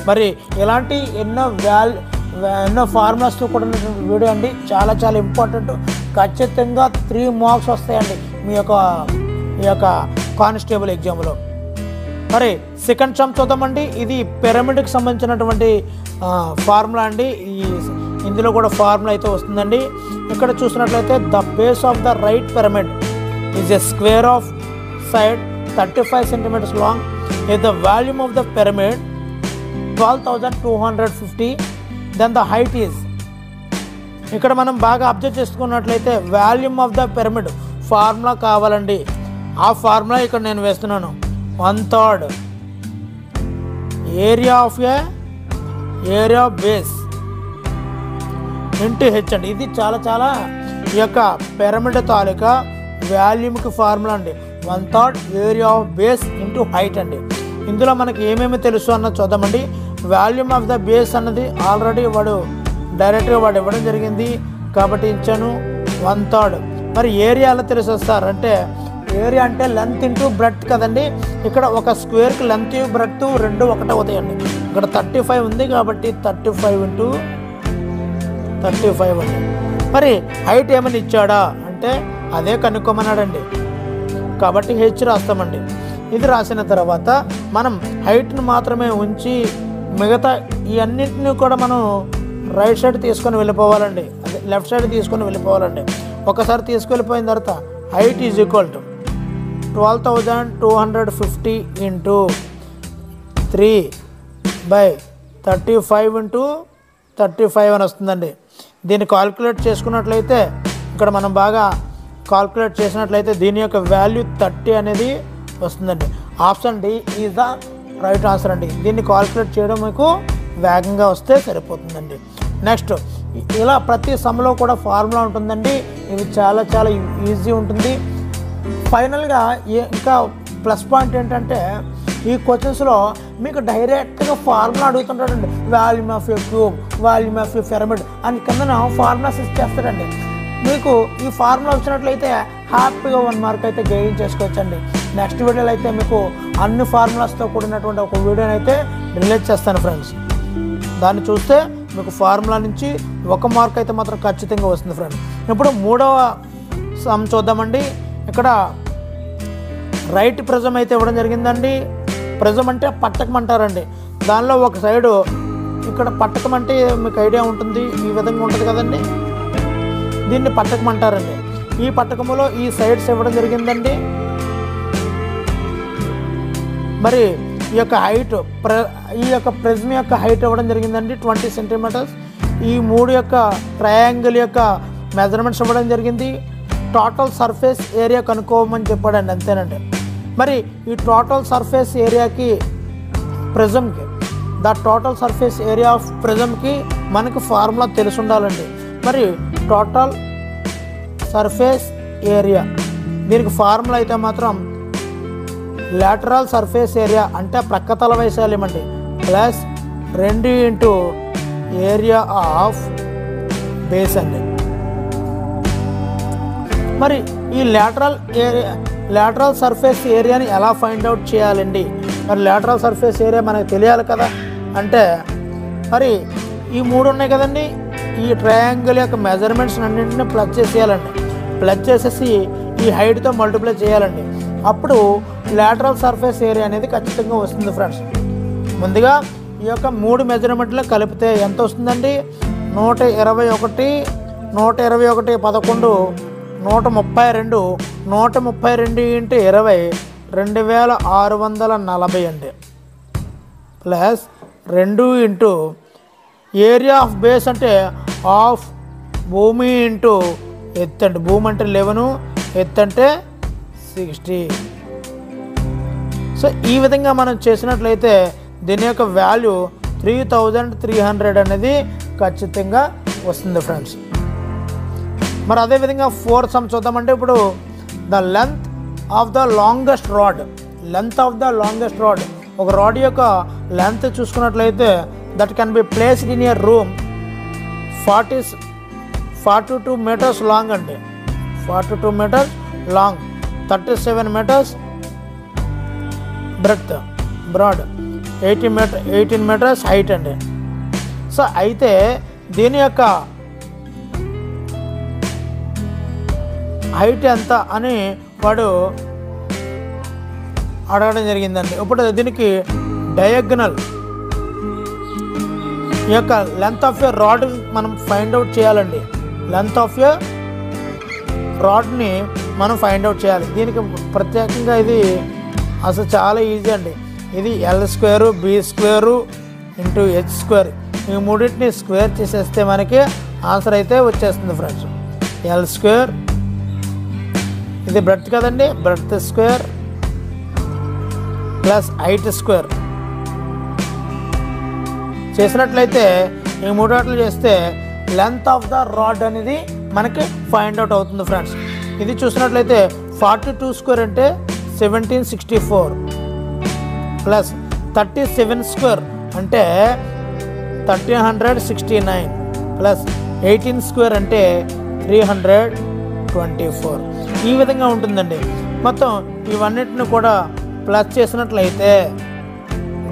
S1: మరి ఇలాంటి ఎన్నో ఫార్ములాస్తో కూడినటువంటి వీడియో అండి. చాలా చాలా ఇంపార్టెంట్. ఖచ్చితంగా 3 మార్క్స్ వస్తాయండి మీ యొక్క కానిస్టేబుల్ ఎగ్జామ్లో. మరి సెకండ్ సమ్ చూద్దామండి. ఇది పిరమిడ్కి సంబంధించినటువంటి ఫార్ములా అండి. ఇందులో కూడా ఫార్ములా అయితే వస్తుందండి. ఇక్కడ చూసినట్లయితే the base of the right pyramid is a square of side 35 centimeters long. If the volume of the pyramid 12,250, then the height is, ఇక్కడ మనం బాగా అబ్జర్వ్ చేసుకున్నట్లయితే volume of the pyramid formula కావాలండి. ఆ ఫార్ములా ఇక్కడ నేను వేస్తున్నాను. 1/3 area of base into H అండి. ఇది చాలా ఈ యొక్క పిరమిడ్ తాలూకా వాల్యూమ్కి ఫార్ములా అండి. 1/3 area of base into height అండి. ఇందులో మనకి ఏమేమి తెలుసు అన్నది చూద్దామండి. వాల్యూమ్ ఆఫ్ ద బేస్ అన్నది ఆల్రెడీ డైరెక్ట్గా ఇవ్వడం జరిగింది కాబట్టి ఇచ్చాను 1/3. మరి ఏరియా ఎలా తెలుసు సార్ అంటే, ఏరియా అంటే లెంత్ ఇంటూ బ్రెడ్త్ కదండి. ఇక్కడ ఒక స్క్వేర్కి లెంత్ బ్రెడ్త్ రెండు ఒకటే అవుతాయండి. ఇక్కడ 35 ఉంది కాబట్టి 35 ఇంటూ 35 అండి. మరి హైట్ ఏమని ఇచ్చాడా అంటే అదే కనుక్కోమన్నాడండి కాబట్టి హెచ్ రాస్తామండి. ఇది రాసిన తర్వాత మనం హైట్ని మాత్రమే ఉంచి మిగతా ఈ అన్నింటినీ కూడా మనం రైట్ సైడ్ తీసుకొని వెళ్ళిపోవాలండి. అదే లెఫ్ట్ సైడ్ తీసుకొని వెళ్ళిపోవాలండి. ఒకసారి తీసుకెళ్ళిపోయిన తర్వాత height is equal to 12,250 into 3/35 into 35 అని వస్తుందండి. దీన్ని కాల్కులేట్ చేసుకున్నట్లయితే ఇక్కడ మనం బాగా కాల్కులేట్ చేసినట్లయితే దీని యొక్క వాల్యూ 30 అనేది వస్తుందండి. Option D is the right answer అండి. దీన్ని కాల్కులేట్ చేయడం మీకు వేగంగా వస్తే సరిపోతుందండి. నెక్స్ట్ ఇలా ప్రతి సమ్లో కూడా ఫార్ములా ఉంటుందండి. ఇది చాలా ఈజీ ఉంటుంది. ఫైనల్గా ఇంకా ప్లస్ పాయింట్ ఏంటంటే ఈ క్వశ్చన్స్లో మీకు డైరెక్ట్గా ఫార్ములా అడుగుతుంటాడండి. Volume of a cube, volume of a pyramid అని కిందన ఫార్ములాస్ ఇచ్చేస్తాడండి. మీకు ఈ ఫార్ములా వచ్చినట్లయితే హ్యాపీగా 1 మార్క్ అయితే గెయిన్ చేసుకోవచ్చండి. నెక్స్ట్ వీడియోలో అయితే మీకు అన్ని ఫార్ములాస్తో కూడినటువంటి ఒక వీడియోని అయితే రిలీజ్ చేస్తాను ఫ్రెండ్స్. దాన్ని చూస్తే మీకు ఫార్ములా నుంచి 1 మార్క్ అయితే మాత్రం ఖచ్చితంగా వస్తుంది ఫ్రెండ్స్. ఇప్పుడు 3వ సమ్ చూద్దామండి. ఇక్కడ రైట్ ప్రిజం అయితే ఇవ్వడం జరిగిందండి. ప్రిజం అంటే పట్టకం అంటారండి. దానిలో ఒక సైడు ఇక్కడ పట్టకం అంటే మీకు ఐడియా ఉంటుంది, ఈ విధంగా ఉంటుంది కదండి. దీన్ని పట్టకం అంటారండి. ఈ పట్టకములో ఈ సైడ్స్ ఇవ్వడం జరిగిందండి. మరి ఈ యొక్క హైట్ ఈ యొక్క ప్రిజం యొక్క హైట్ ఇవ్వడం జరిగిందండి 20 సెంటీమీటర్స్. ఈ 3 యొక్క ట్రయాంగిల్ యొక్క మెజర్మెంట్స్ ఇవ్వడం జరిగింది. టోటల్ సర్ఫేస్ ఏరియా కనుక్కోమని చెప్పాడండి, అంతేనండి. మరి ఈ టోటల్ సర్ఫేస్ ఏరియాకి ప్రిజంకి the total surface area of ప్రిజంకి మనకు ఫార్ములా తెలిసి ఉండాలండి. మరి టోటల్ సర్ఫేస్ ఏరియా దీనికి ఫార్ములా అయితే మాత్రం లాటరల్ సర్ఫేస్ ఏరియా అంటే ప్రక్కతల వైశాల్యం అండి plus 2 into area of base అండి. మరి ఈ లాటరల్ సర్ఫేస్ ఏరియాని ఎలా ఫైండ్ అవుట్ చేయాలండి? మరి లాటరల్ సర్ఫేస్ ఏరియా మనకు తెలియాలి కదా. అంటే మరి ఈ 3 ఉన్నాయి కదండి. ఈ ట్రయాంగిల్ యొక్క మెజర్మెంట్స్ అన్నింటినీ ప్లస్ చేసేయాలండి. ప్లస్ చేసేసి ఈ హైట్తో మల్టిప్లై చేయాలండి. అప్పుడు లాటరల్ సర్ఫేస్ ఏరియా అనేది ఖచ్చితంగా వస్తుంది ఫ్రెండ్స్. ముందుగా ఈ యొక్క 3 మెజర్మెంట్లు కలిపితే ఎంత వస్తుందండి? 121, 121, 11, 132, 132 ఇంటూ 20 2640 అండి. Plus 2 into area of base అంటే ఆఫ్ భూమి ఇంటూ ఎత్తు అండి. భూమి అంటే 11, ఎత్తు అంటే 60. సో ఈ విధంగా మనం చేసినట్లయితే దీని యొక్క వాల్యూ 3300 అనేది ఖచ్చితంగా వస్తుంది ఫ్రెండ్స్. మరి అదేవిధంగా 4th సమ్ చూద్దామంటే ఇప్పుడు the length of the longest rod. ఒక రాడ్ యొక్క లెంత్ చూసుకున్నట్లయితే that can be placed in a room 42 metres long అండి. 42 metres long, 37 metres broad, 18 metres height అండి. సో అయితే దీని యొక్క హైట్ ఎంత అని వాడు అడగడం జరిగిందండి. ఇప్పుడు దీనికి ఈ యొక్క లెంత్ ఆఫ్ ఏ రాడ్ మనం ఫైండ్ అవుట్ చేయాలండి. లెంత్ ఆఫ్ ఏ రాడ్ని మనం ఫైండ్ అవుట్ చేయాలి. దీనికి ప్రత్యేకంగా ఇది అసలు చాలా ఈజీ అండి. ఇది L² B² ఇంటూ H², ఈ మూడింటిని స్క్వేర్ చేసేస్తే మనకి ఆన్సర్ అయితే వచ్చేస్తుంది ఫ్రెండ్స్. L² ఇది బ్రెడ్త్ కదండి, బ్రెడ్త్² ప్లస్ హైట్² చేసినట్లయితే ఈ మూడాట్లు చేస్తే లెంత్ ఆఫ్ ద రాడ్ అనేది మనకి ఫైండ్ అవుట్ అవుతుంది ఫ్రెండ్స్. ఇది చూసినట్లయితే 42² అంటే 1764 ప్లస్ 37² అంటే 1369 ప్లస్ 18² అంటే 324. ఈ విధంగా ఉంటుందండి. మొత్తం ఇవన్నిటిని కూడా ప్లస్ చేసినట్లయితే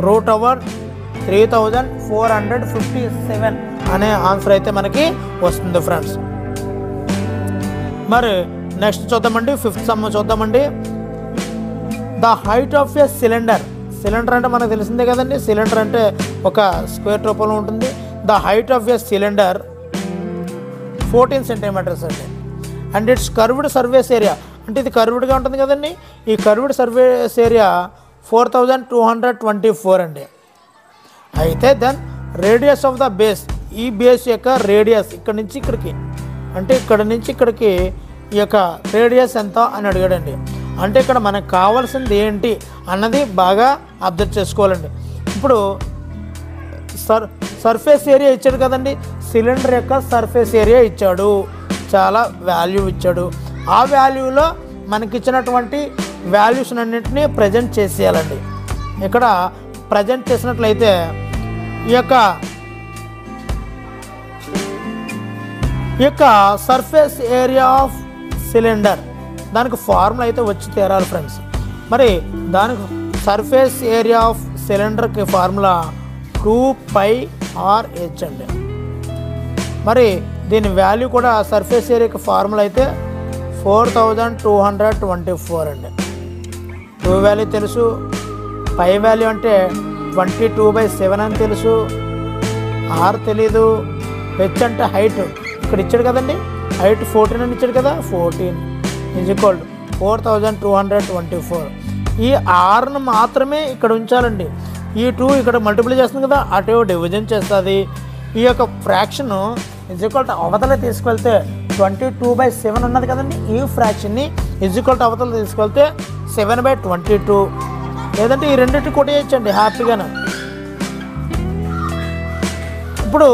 S1: √3457 అనే ఆన్సర్ అయితే మనకి వస్తుంది ఫ్రెండ్స్. మరి నెక్స్ట్ చూద్దామండి, 5th సమ్ చూద్దామండి. The height of a cylinder అంటే మనకు తెలిసిందే కదండి, సిలిండర్ అంటే ఒక స్క్వేర్ రూపంలో ఉంటుంది. The height of a cylinder 14 centimetres అండి. And it's curved surface area అంటే ఇది కర్వ్డ్గా ఉంటుంది కదండి, ఈ కర్వ్డ్ సర్ఫేస్ ఏరియా 4224 అండి. అయితే then radius of the base, ఈ బేస్ యొక్క రేడియస్ ఇక్కడ నుంచి ఇక్కడికి అంటే ఇక్కడ నుంచి ఇక్కడికి ఈ యొక్క రేడియస్ ఎంత అని అడిగాడండి. అంటే ఇక్కడ మనకు కావాల్సింది ఏంటి అన్నది బాగా అబ్జర్వ్ చేసుకోవాలండి. ఇప్పుడు సర్ఫేస్ ఏరియా ఇచ్చాడు కదండి, సిలిండర్ యొక్క సర్ఫేస్ ఏరియా ఇచ్చాడు, చాలా వాల్యూ ఇచ్చాడు. ఆ వాల్యూలో మనకిచ్చినటువంటి వాల్యూస్ అన్నింటినీ ప్రజెంట్ చేసేయాలండి. ఇక్కడ ప్రజెంట్ చేసినట్లయితే ఈ యొక్క సర్ఫేస్ ఏరియా ఆఫ్ సిలిండర్ దానికి ఫార్ములా అయితే వచ్చి తీరాలి ఫ్రెండ్స్. మరి దానికి సర్ఫేస్ ఏరియా ఆఫ్ సిలిండర్కి ఫార్ములా 2πRH అండి. మరి దీని వాల్యూ కూడా సర్ఫేస్ ఏరియాకి ఫార్ములా అయితే 4224 అండి. 2 వాల్యూ తెలుసు, పై వాల్యూ అంటే 22/7 అని తెలుసు, ఆర్ తెలీదు, హెచ్ అంటే హైట్ ఇక్కడ ఇచ్చాడు కదండి, హైట్ 14 అని ఇచ్చాడు కదా, 14 = 4224. ఈ ఆర్ను మాత్రమే ఇక్కడ ఉంచాలండి. ఈ 2 ఇక్కడ మల్టిప్లై చేస్తుంది కదా, అటు డివిజన్ చేస్తుంది. ఈ యొక్క ఫ్రాక్షన్ = అవతల తీసుకెళ్తే 22/7 ఉన్నది కదండి, ఈ ఫ్రాక్షన్ని = అవతల తీసుకెళ్తే 7/22, లేదంటే ఈ రెండింటి కొట్టేయచ్చండి హ్యాపీగానే. ఇప్పుడు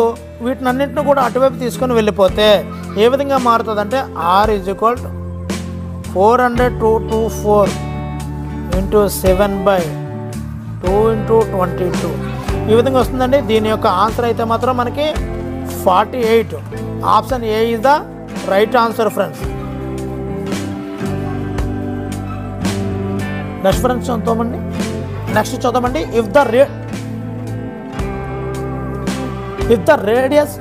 S1: వీటినన్నింటిని కూడా అటువైపు తీసుకొని వెళ్ళిపోతే ఏ విధంగా మారుతుందంటే R = 424 × 7/2 × 22 ఈ విధంగా వస్తుందండి. దీని యొక్క ఆన్సర్ అయితే మాత్రం మనకి 48. Option A is the right answer friends. Next friends చూద్దామండి. If the radius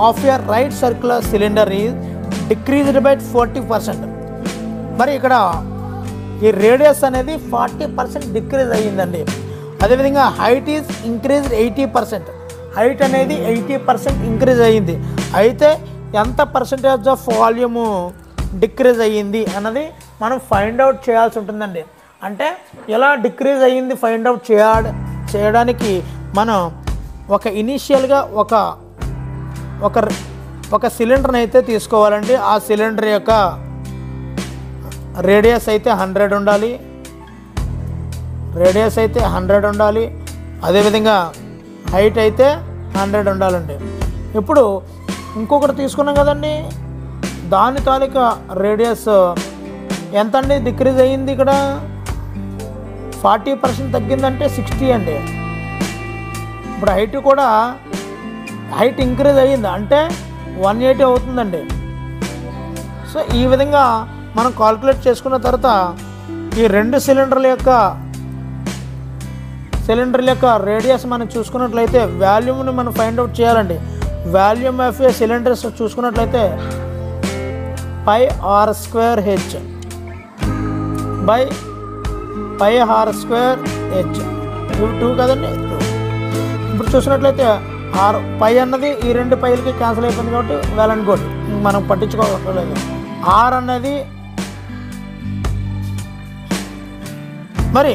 S1: of a right circular cylinder is decreased by 40%. మరి ఇక్కడ ఈ రేడియస్ అనేది 40% డిక్రీజ్ అయ్యిందండి. అదేవిధంగా హైట్ ఈజ్ ఇంక్రీజ్డ్ 80%. హైట్ అనేది 80% ఇంక్రీజ్ అయ్యింది. అయితే ఎంత పర్సెంటేజ్ ఆఫ్ వాల్యూము డిక్రీజ్ అయ్యింది అన్నది మనం ఫైండ్ అవుట్ చేయాల్సి ఉంటుందండి. అంటే ఎలా డిక్రీజ్ అయ్యింది ఫైండ్ అవుట్ చేయడానికి మనం ఒక ఇనీషియల్గా ఒక సిలిండర్ని అయితే తీసుకోవాలండి. ఆ సిలిండర్ యొక్క రేడియస్ అయితే 100 ఉండాలి. అదేవిధంగా హైట్ అయితే 100 ఉండాలండి. ఇప్పుడు ఇంకొకటి తీసుకున్నాం కదండి, దాని తాలూకా రేడియస్ ఎంత అండి డిక్రీజ్ అయ్యింది, ఇక్కడ 40% తగ్గిందంటే 60 అండి. ఇప్పుడు హైట్ ఇంక్రీజ్ అయ్యింది అంటే 180 అవుతుందండి. సో ఈ విధంగా మనం కాల్కులేట్ చేసుకున్న తర్వాత ఈ రెండు సిలిండర్ల యొక్క రేడియస్ మనం చూసుకున్నట్లయితే వాల్యూమ్ని మనం ఫైండ్ అవుట్ చేయాలండి. వాల్యూమ్ ఆఫ్ ఏ సిలిండర్స్ చూసుకున్నట్లయితే πr² πr² ఇవి 2 కదండి. ఇప్పుడు చూసినట్లయితే ఆర్ పై అన్నది ఈ 2 పైలకి క్యాన్సిల్ అయిపోయింది కాబట్టి వెల్ అండ్ గుడ్, మనం పట్టించుకోలేదు. ఆర్ అన్నది మరి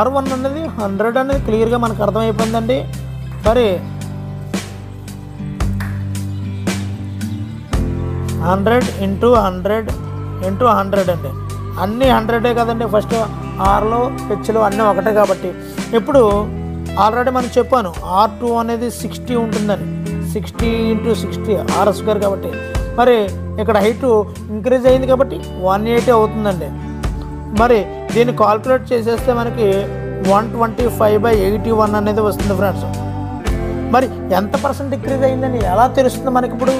S1: R1 అన్నది 100 అనేది క్లియర్గా మనకు అర్థమైపోయిందండి. మరి 100 × 100 × 100 అండి, అన్నీ 100 కదండి. ఫస్ట్ ఆర్లో హెచ్లో అన్నీ ఒకటే కాబట్టి ఇప్పుడు ఆల్రెడీ మనం చెప్పాను R2 అనేది 60 ఉంటుందని, 60 × 60 R² కాబట్టి. మరి ఇక్కడ హైట్ ఇంక్రీజ్ అయింది కాబట్టి 180 అవుతుందండి. మరి దీన్ని కాల్కులేట్ చేసేస్తే మనకి 125/81 అనేది వస్తుంది ఫ్రెండ్స్. మరి ఎంత పర్సెంట్ డిక్రీజ్ అయిందని ఎలా తెలుస్తుంది మనకి? ఇప్పుడు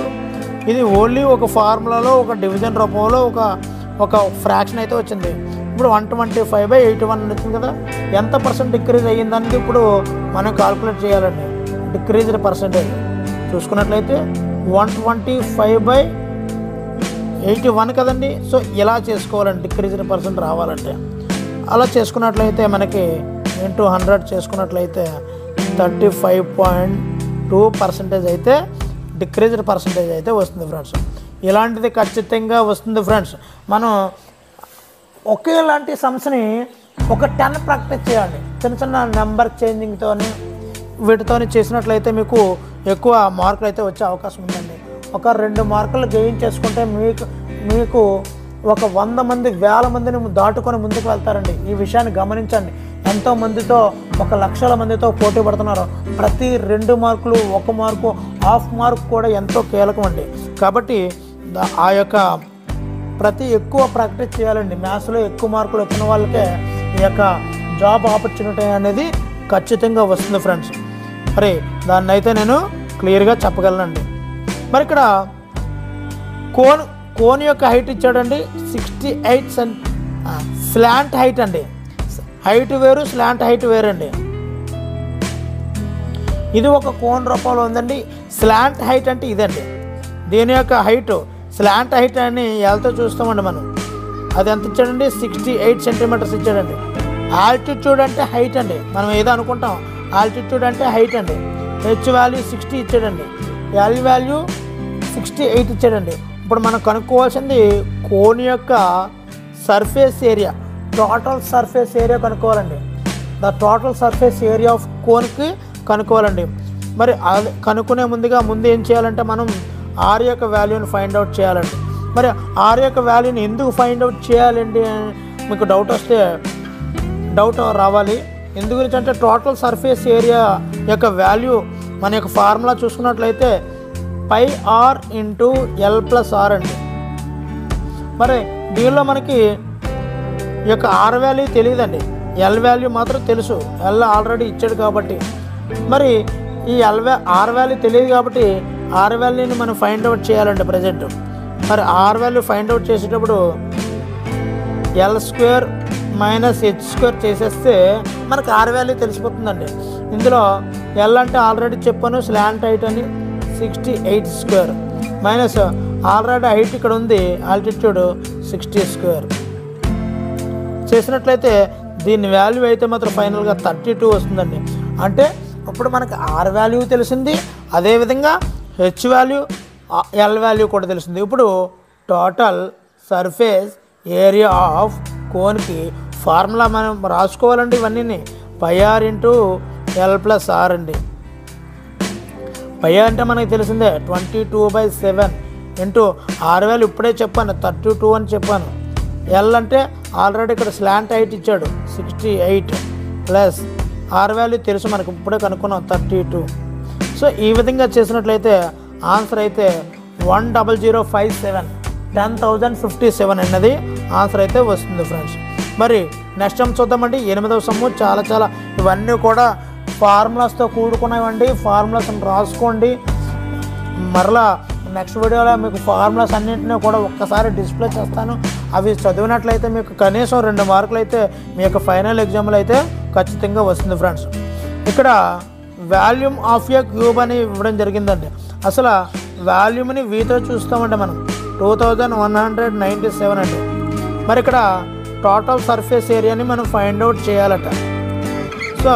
S1: ఇది ఓన్లీ ఒక ఫార్ములాలో ఒక డివిజన్ రూపంలో ఒక ఫ్రాక్షన్ అయితే వచ్చింది. ఇప్పుడు 125/81 వచ్చింది కదా, ఎంత పర్సెంట్ డిక్రీజ్ అయ్యిందని ఇప్పుడు మనం కాల్కులేట్ చేయాలండి. డిక్రీజ్డ్ పర్సెంటేజ్ చూసుకున్నట్లయితే 125/81 కదండి. సో ఇలా చేసుకోవాలండి డిక్రీజ్డ్ పర్సెంట్ రావాలంటే. అలా చేసుకున్నట్లయితే మనకి ఇంటూ 100 చేసుకున్నట్లయితే 35.2% అయితే డిక్రీజ్డ్ పర్సెంటేజ్ అయితే వస్తుంది ఫ్రెండ్స్. ఇలాంటిది ఖచ్చితంగా వస్తుంది ఫ్రెండ్స్. మనం ఒకేలాంటి సమ్స్ని ఒక 10 ప్రాక్టీస్ చేయాలి. చిన్న నెంబర్ చేంజింగ్తో వీటితో చేసినట్లయితే మీకు ఎక్కువ మార్కులు అయితే వచ్చే అవకాశం ఉందండి. ఒక 2 మార్కులు గెయిన్ చేసుకుంటే మీకు ఒక 100 మంది 1000 మందిని దాటుకొని ముందుకు వెళ్తారండి. ఈ విషయాన్ని గమనించండి. ఎంతో మందితో 1,00,000 మందితో పోటీ పడుతున్నారు. ప్రతి 2 మార్కులు 1 మార్కు హాఫ్ మార్క్ కూడా ఎంతో కీలకం అండి. కాబట్టి ఆ యొక్క ప్రతి ఎక్కువ ప్రాక్టీస్ చేయాలండి. మ్యాథ్స్లో ఎక్కువ మార్కులు వచ్చిన వాళ్ళకే ఈ యొక్క జాబ్ ఆపర్చునిటీ అనేది ఖచ్చితంగా వస్తుంది ఫ్రెండ్స్. మరి దాన్ని అయితే నేను క్లియర్గా చెప్పగలనండి. మరి ఇక్కడ కోన్ యొక్క హైట్ ఇచ్చాడండి 68 స్లాంట్ హైట్ అండి. హైట్ వేరు, స్లాంట్ హైట్ వేరండి. ఇది ఒక కోన్ రూపంలో ఉందండి. స్లాంట్ హైట్ అంటే ఇదండి. దీని యొక్క హైట్ స్లాంట్ హైట్ అని ఎల్తో చూస్తామండి మనం. అది ఎంత ఇచ్చాడండి? 68 సెంటీమీటర్స్ ఇచ్చాడండి. ఆల్టిట్యూడ్ అంటే హైట్ అండి. మనం ఏదో అనుకుంటాం, ఆల్టిట్యూడ్ అంటే హైట్ అండి. హెచ్ వాల్యూ 60 ఇచ్చాడండి. ఎల్ వాల్యూ 68 ఇచ్చాడండి. ఇప్పుడు మనం కనుక్కోవాల్సింది కోన్ యొక్క surface area, total surface area కనుక్కోవాలండి. The total surface area of కోన్కి కనుక్కోవాలండి. మరి అది కనుక్కునే ముందు ఏం చేయాలంటే మనం ఆర్ యొక్క వాల్యూని ఫైండ్ అవుట్ చేయాలండి. మరి ఆర్ యొక్క వాల్యూని ఎందుకు ఫైండ్ అవుట్ చేయాలండి మీకు డౌట్ రావాలి. ఎందు గురించి అంటే టోటల్ సర్ఫేస్ ఏరియా యొక్క వాల్యూ మన యొక్క ఫార్ములా చూసుకున్నట్లయితే πr × l+r అండి. మరి దీనిలో మనకి ఈ యొక్క ఆర్ వాల్యూ తెలియదండి, ఎల్ వాల్యూ మాత్రం తెలుసు. ఎల్ ఆల్రెడీ ఇచ్చాడు కాబట్టి మరి ఈ ఆర్ వాల్యూ తెలియదు కాబట్టి ఆర్ వాల్యూని మనం ఫైండ్ అవుట్ చేయాలండి ప్రజెంట్. మరి ఆర్ వాల్యూ ఫైండ్ అవుట్ చేసేటప్పుడు L² - H² చేసేస్తే మనకు ఆర్ వాల్యూ తెలిసిపోతుందండి. ఇందులో ఎల్ అంటే ఆల్రెడీ చెప్పాను స్లాంట్ హైట్ అని 68² మైనస్ ఆల్రెడీ హైట్ ఇక్కడ ఉంది ఆల్టిట్యూడ్ 60² చేసినట్లయితే దీని వాల్యూ అయితే మాత్రం ఫైనల్గా 32 వస్తుందండి. అంటే ఇప్పుడు మనకు ఆర్ వాల్యూ తెలిసింది, అదేవిధంగా హెచ్ వాల్యూ ఎల్ వాల్యూ కూడా తెలిసింది. ఇప్పుడు టోటల్ సర్ఫేస్ ఏరియా ఆఫ్ కోన్కి ఫార్ములా మనం రాసుకోవాలండి. ఇవన్నీ πr × l+r అండి. π అంటే మనకి తెలిసిందే 22/7 ఇంటూ ఆర్ వాల్యూ ఇప్పుడే చెప్పాను 32 అని చెప్పాను. ఎల్ అంటే ఆల్రెడీ ఇక్కడ స్లాంట్ హైట్ ఇచ్చాడు 68 ప్లస్ ఆర్ వాల్యూ తెలుసు మనకు, ఇప్పుడే కనుక్కున్నాం 32. సో ఈ విధంగా చేసినట్లయితే ఆన్సర్ అయితే 10057 10,057 అన్నది ఆన్సర్ అయితే వస్తుంది ఫ్రెండ్స్. మరి నెక్స్ట్ టైం చూద్దామండి. 8వ సమ్ము చాలా ఇవన్నీ కూడా ఫార్ములాస్తో కూడుకున్నాయండి. ఫార్ములాస్ని రాసుకోండి. మరలా నెక్స్ట్ వీడియోలో మీకు ఫార్ములాస్ అన్నింటినీ కూడా ఒక్కసారి డిస్ప్లే చేస్తాను. అవి చదివినట్లయితే మీకు కనీసం 2 మార్కులు అయితే మీ యొక్క ఫైనల్ ఎగ్జామ్లో అయితే ఖచ్చితంగా వస్తుంది ఫ్రెండ్స్. ఇక్కడ వాల్యూమ్ ఆఫ్ ఎ క్యూబ్ అని ఇవ్వడం జరిగిందండి. అసలు వాల్యూమ్ని వీతో చూస్తామంటే మనం 2197 అండి. మరి ఇక్కడ టోటల్ సర్ఫేస్ ఏరియాని మనం ఫైండ్ అవుట్ చేయాలట. సో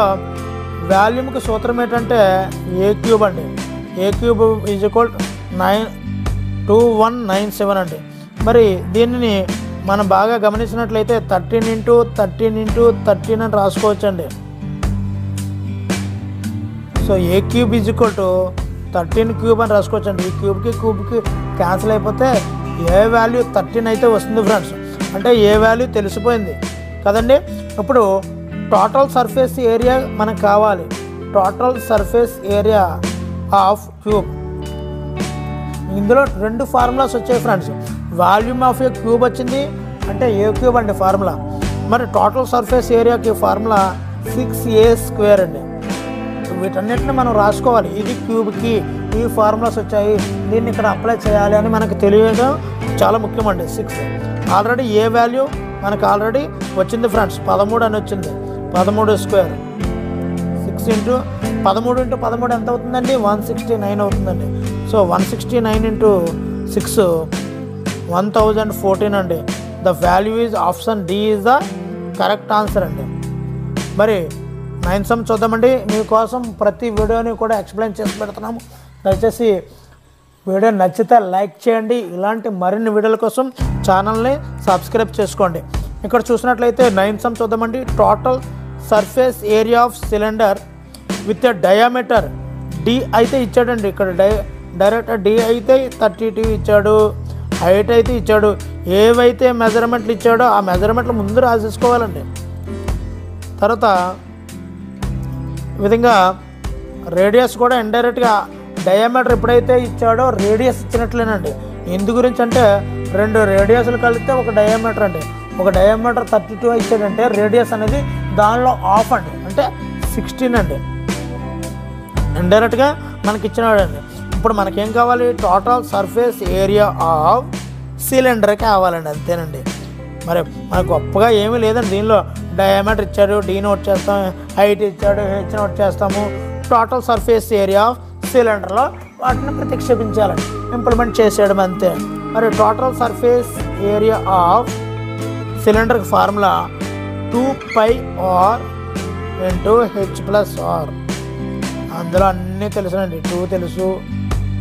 S1: వాల్యూమ్కి సూత్రం ఏంటంటే A³ అండి. ఏ క్యూబ్ ఈజ్ ఈక్వల్ 2197 అండి. మరి దీనిని మనం బాగా గమనించినట్లయితే 13 × 13 × 13 అని రాసుకోవచ్చండి. So A cube is equal to 13 cube అని రాసుకోవచ్చండి. ఈ క్యూబ్కి క్యాన్సిల్ అయిపోతే ఏ వాల్యూ 13 అయితే వస్తుంది ఫ్రెండ్స్. అంటే ఏ వాల్యూ తెలిసిపోయింది కదండి. ఇప్పుడు టోటల్ సర్ఫేస్ ఏరియా మనకు కావాలి. Total surface area of cube, ఇందులో 2 ఫార్ములాస్ వచ్చాయి friends. Volume of a cube వచ్చింది అంటే ఏ క్యూబ్ అండి ఫార్ములా. మరి టోటల్ సర్ఫేస్ ఏరియాకి ఫార్ములా 6a² అండి. వీటన్నిటిని మనం రాసుకోవాలి. ఇది క్యూబ్కి ఈ ఫార్ములాస్ వచ్చాయి, దీన్ని ఇక్కడ అప్లై చేయాలి అని మనకు తెలియడం చాలా ముఖ్యమండి. 6 ఆల్రెడీ ఏ వాల్యూ మనకు ఆల్రెడీ వచ్చింది ఫ్రెండ్స్, 13 అని వచ్చింది. 13² 6 × 13 × 13 ఎంత అవుతుందండి? 169 అవుతుందండి. సో 169 × 6 1014 అండి. The value is option D is the correct answer అండి. మరి 9th సమ్ చూద్దామండి. మీకోసం ప్రతి వీడియోని కూడా ఎక్స్ప్లెయిన్ చేసి పెడుతున్నాము. దయచేసి వీడియో నచ్చితే లైక్ చేయండి. ఇలాంటి మరిన్ని వీడియోల కోసం ఛానల్ని సబ్స్క్రైబ్ చేసుకోండి. ఇక్కడ చూసినట్లయితే 9th సమ్ చూద్దామండి. Total surface area of cylinder with diameter D అయితే ఇచ్చాడండి. ఇక్కడ డైరెక్ట్ డి అయితే 32 ఇచ్చాడు, హైట్ అయితే ఇచ్చాడు. ఏవైతే మెజర్మెంట్లు ఇచ్చాడో ఆ మెజర్మెంట్లు ముందు రాసేసుకోవాలండి. తర్వాత ఈ విధంగా రేడియస్ కూడా ఇండైరెక్ట్గా డయామీటర్ ఎప్పుడైతే ఇచ్చాడో రేడియస్ ఇచ్చినట్లేనండి. ఎందు గురించి అంటే 2 రేడియస్లు కలిపితే ఒక డయామీటర్ అండి. ఒక డయామీటర్ 32 ఇచ్చాడంటే రేడియస్ అనేది దానిలో హాఫ్ అండి, అంటే 16 అండి. ఇండైరెక్ట్గా మనకి ఇచ్చినాడండి. ఇప్పుడు మనకేం కావాలి? Total surface area of cylinder కావాలండి, అంతేనండి. మరి మనకు గొప్పగా ఏమీ లేదండి. దీనిలో డయామీటర్ ఇచ్చాడు, డి నోట్ చేస్తాం, హైట్ ఇచ్చాడు, హెచ్ నోట్ చేస్తాము. టోటల్ సర్ఫేస్ ఏరియా ఆఫ్ సిలిండర్లో వాటిని ప్రతిక్షేపించాలండి, ఇంప్లిమెంట్ చేసేయడం అంతే. మరి టోటల్ సర్ఫేస్ ఏరియా ఆఫ్ సిలిండర్కి ఫార్ములా 2πr × h+r. అందులో అన్నీ తెలుసునండి. 2 తెలుసు,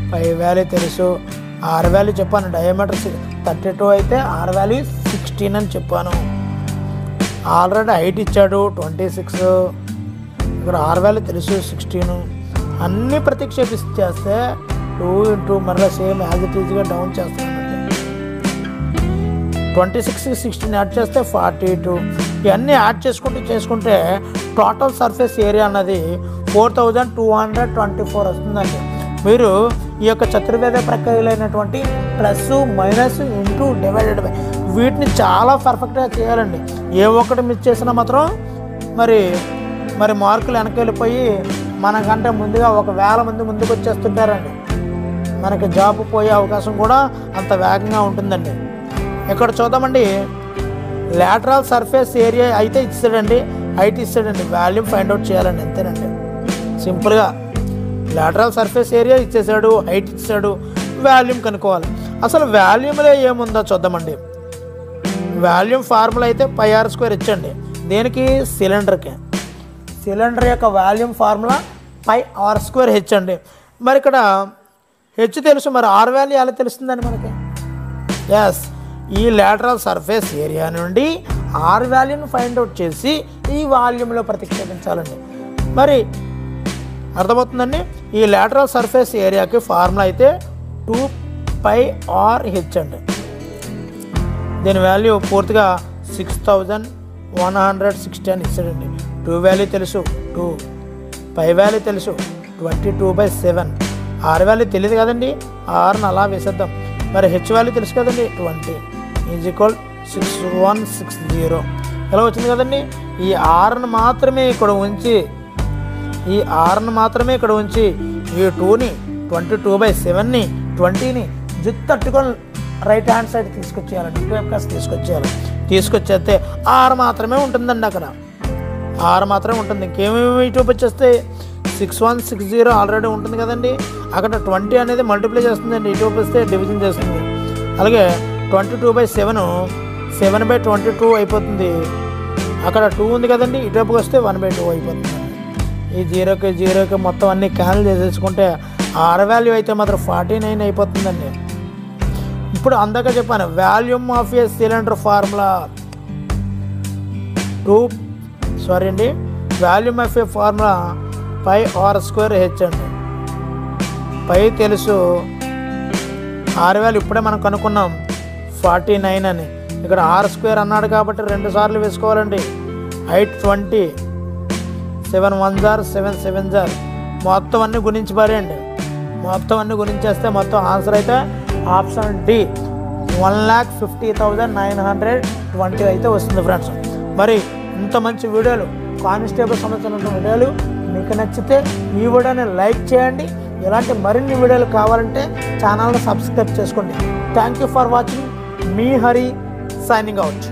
S1: π వాల్యూ తెలుసు, r వాల్యూ చెప్పాను. డయామీటర్ 32 అయితే r వాల్యూ 16 అని చెప్పాను. ఆల్రెడీ హైట్ ఇచ్చాడు 26, ఇక్కడ r వాల్యూ తెలుసు 16. అన్నీ ప్రతిక్షేపిస్తే 2 × మరలా సేమ్ యాజ్ ఇట్ ఈజ్గా డౌన్ చేస్తానండి. 26 16 యాడ్ చేస్తే 42. ఇవన్నీ యాడ్ చేసుకుంటే టోటల్ సర్ఫేస్ ఏరియా అన్నది 4224 వస్తుందండి. మీరు ఈ యొక్క చతుర్వేద ప్రక్రియలైనటువంటి plus minus into divided by వీటిని చాలా పర్ఫెక్ట్గా చేయాలండి. ఏ ఒక్కటి మిస్ చేసినా మాత్రం మరి మార్కులు వెనక్కి వెళ్ళిపోయి మనకంటే ముందుగా 1000 మంది ముందుకు వచ్చేస్తుంటారండి. మనకి జాబ్ పోయే అవకాశం కూడా అంత వేగంగా ఉంటుందండి. ఇక్కడ చూద్దామండి. లాటరల్ సర్ఫేస్ ఏరియా అయితే ఇచ్చాడండి, హైట్ ఇచ్చాడండి, వాల్యూమ్ ఫైండ్ అవుట్ చేయాలండి, అంతేనండి. సింపుల్గా లాటరల్ సర్ఫేస్ ఏరియా ఇచ్చేసాడు, హైట్ ఇచ్చాడు, వాల్యూమ్ కనుక్కోవాలి. అసలు వాల్యూమ్లో ఏముందో చూద్దామండి. వాల్యూమ్ ఫార్ములా అయితే πr² ఇచ్చండి. దేనికి? సిలిండర్కి. సిలిండర్ యొక్క వాల్యూమ్ ఫార్ములా πr² అండి. మరి ఇక్కడ హెచ్ తెలుసు, మరి ఆర్ వాల్యూ ఎలా తెలుస్తుందండి మనకి? ఎస్, ఈ లాటరల్ సర్ఫేస్ ఏరియా నుండి ఆర్ వాల్యూని ఫైండ్ అవుట్ చేసి ఈ వాల్యూమ్లో ప్రతిక్షేపించాలండి. మరి అర్థమవుతుందండి. ఈ లాటరల్ సర్ఫేస్ ఏరియాకి ఫార్ములా అయితే 2πrh అండి. దీని వాల్యూ పూర్తిగా 6160 అని ఇచ్చాడండి. 2 వాల్యూ తెలుసు 2, π వాల్యూ తెలుసు 22/7. ఆర్ వాల్యూ తెలియదు కదండి, ఆర్ని అలా వేసేద్దాం. మరి హెచ్ వాల్యూ తెలుసు కదండి 20 = 6160. ఎలా వచ్చింది కదండి. ఈ ఆర్ని మాత్రమే ఇక్కడ ఉంచి ఈ 2ని 22/7ని 20ని తట్టుకొని రైట్ హ్యాండ్ సైడ్ తీసుకొచ్చేయాలండి. తీసుకొచ్చేస్తే ఆర్ మాత్రమే ఉంటుందండి. అక్కడ ఆర్ మాత్రమే ఉంటుంది. ఇంకేమేమి ఇటువైపు వచ్చేస్తే 6160 ఆల్రెడీ ఉంటుంది కదండి. అక్కడ 20 అనేది మల్టిప్లై చేస్తుందండి, ఇటువైపు వస్తే డివిజన్ చేస్తుంది. అలాగే 22/7 7/22 అయిపోతుంది. అక్కడ 2 ఉంది కదండి, ఇటువైపుకి వస్తే 1/2 అయిపోతుంది. ఈ 0కి మొత్తం అన్నీ క్యాన్సిల్ చేసేసుకుంటే ఆర్ వాల్యూ అయితే మాత్రం 49 అయిపోతుందండి. ఇప్పుడు అందాక చెప్పాను volume of a cylinder formula volume of A formula πr²h అండి. పై తెలుసు, ఆర్ వాల్యూ ఇప్పుడే మనం కనుక్కున్నాం 49 అని. ఇక్కడ r² అన్నాడు కాబట్టి 2 సార్లు వేసుకోవాలండి. 820 7 1 జార్ 7 7 జార్ మొత్తం అన్నీ గుణించి పారేయండి. మొత్తం అన్నీ గుణించేస్తే మొత్తం ఆన్సర్ అయితే ఆప్షన్ డి 1,50,920 అయితే వస్తుంది ఫ్రెండ్స్. మరి ఇంత మంచి వీడియోలు, కానిస్టేబుల్ సంబంధించిన వీడియోలు మీకు నచ్చితే ఈ వీడియోని లైక్ చేయండి. ఇలాంటి మరిన్ని వీడియోలు కావాలంటే ఛానల్ని సబ్స్క్రైబ్ చేసుకోండి. Thank you for watching. Me Hari signing out.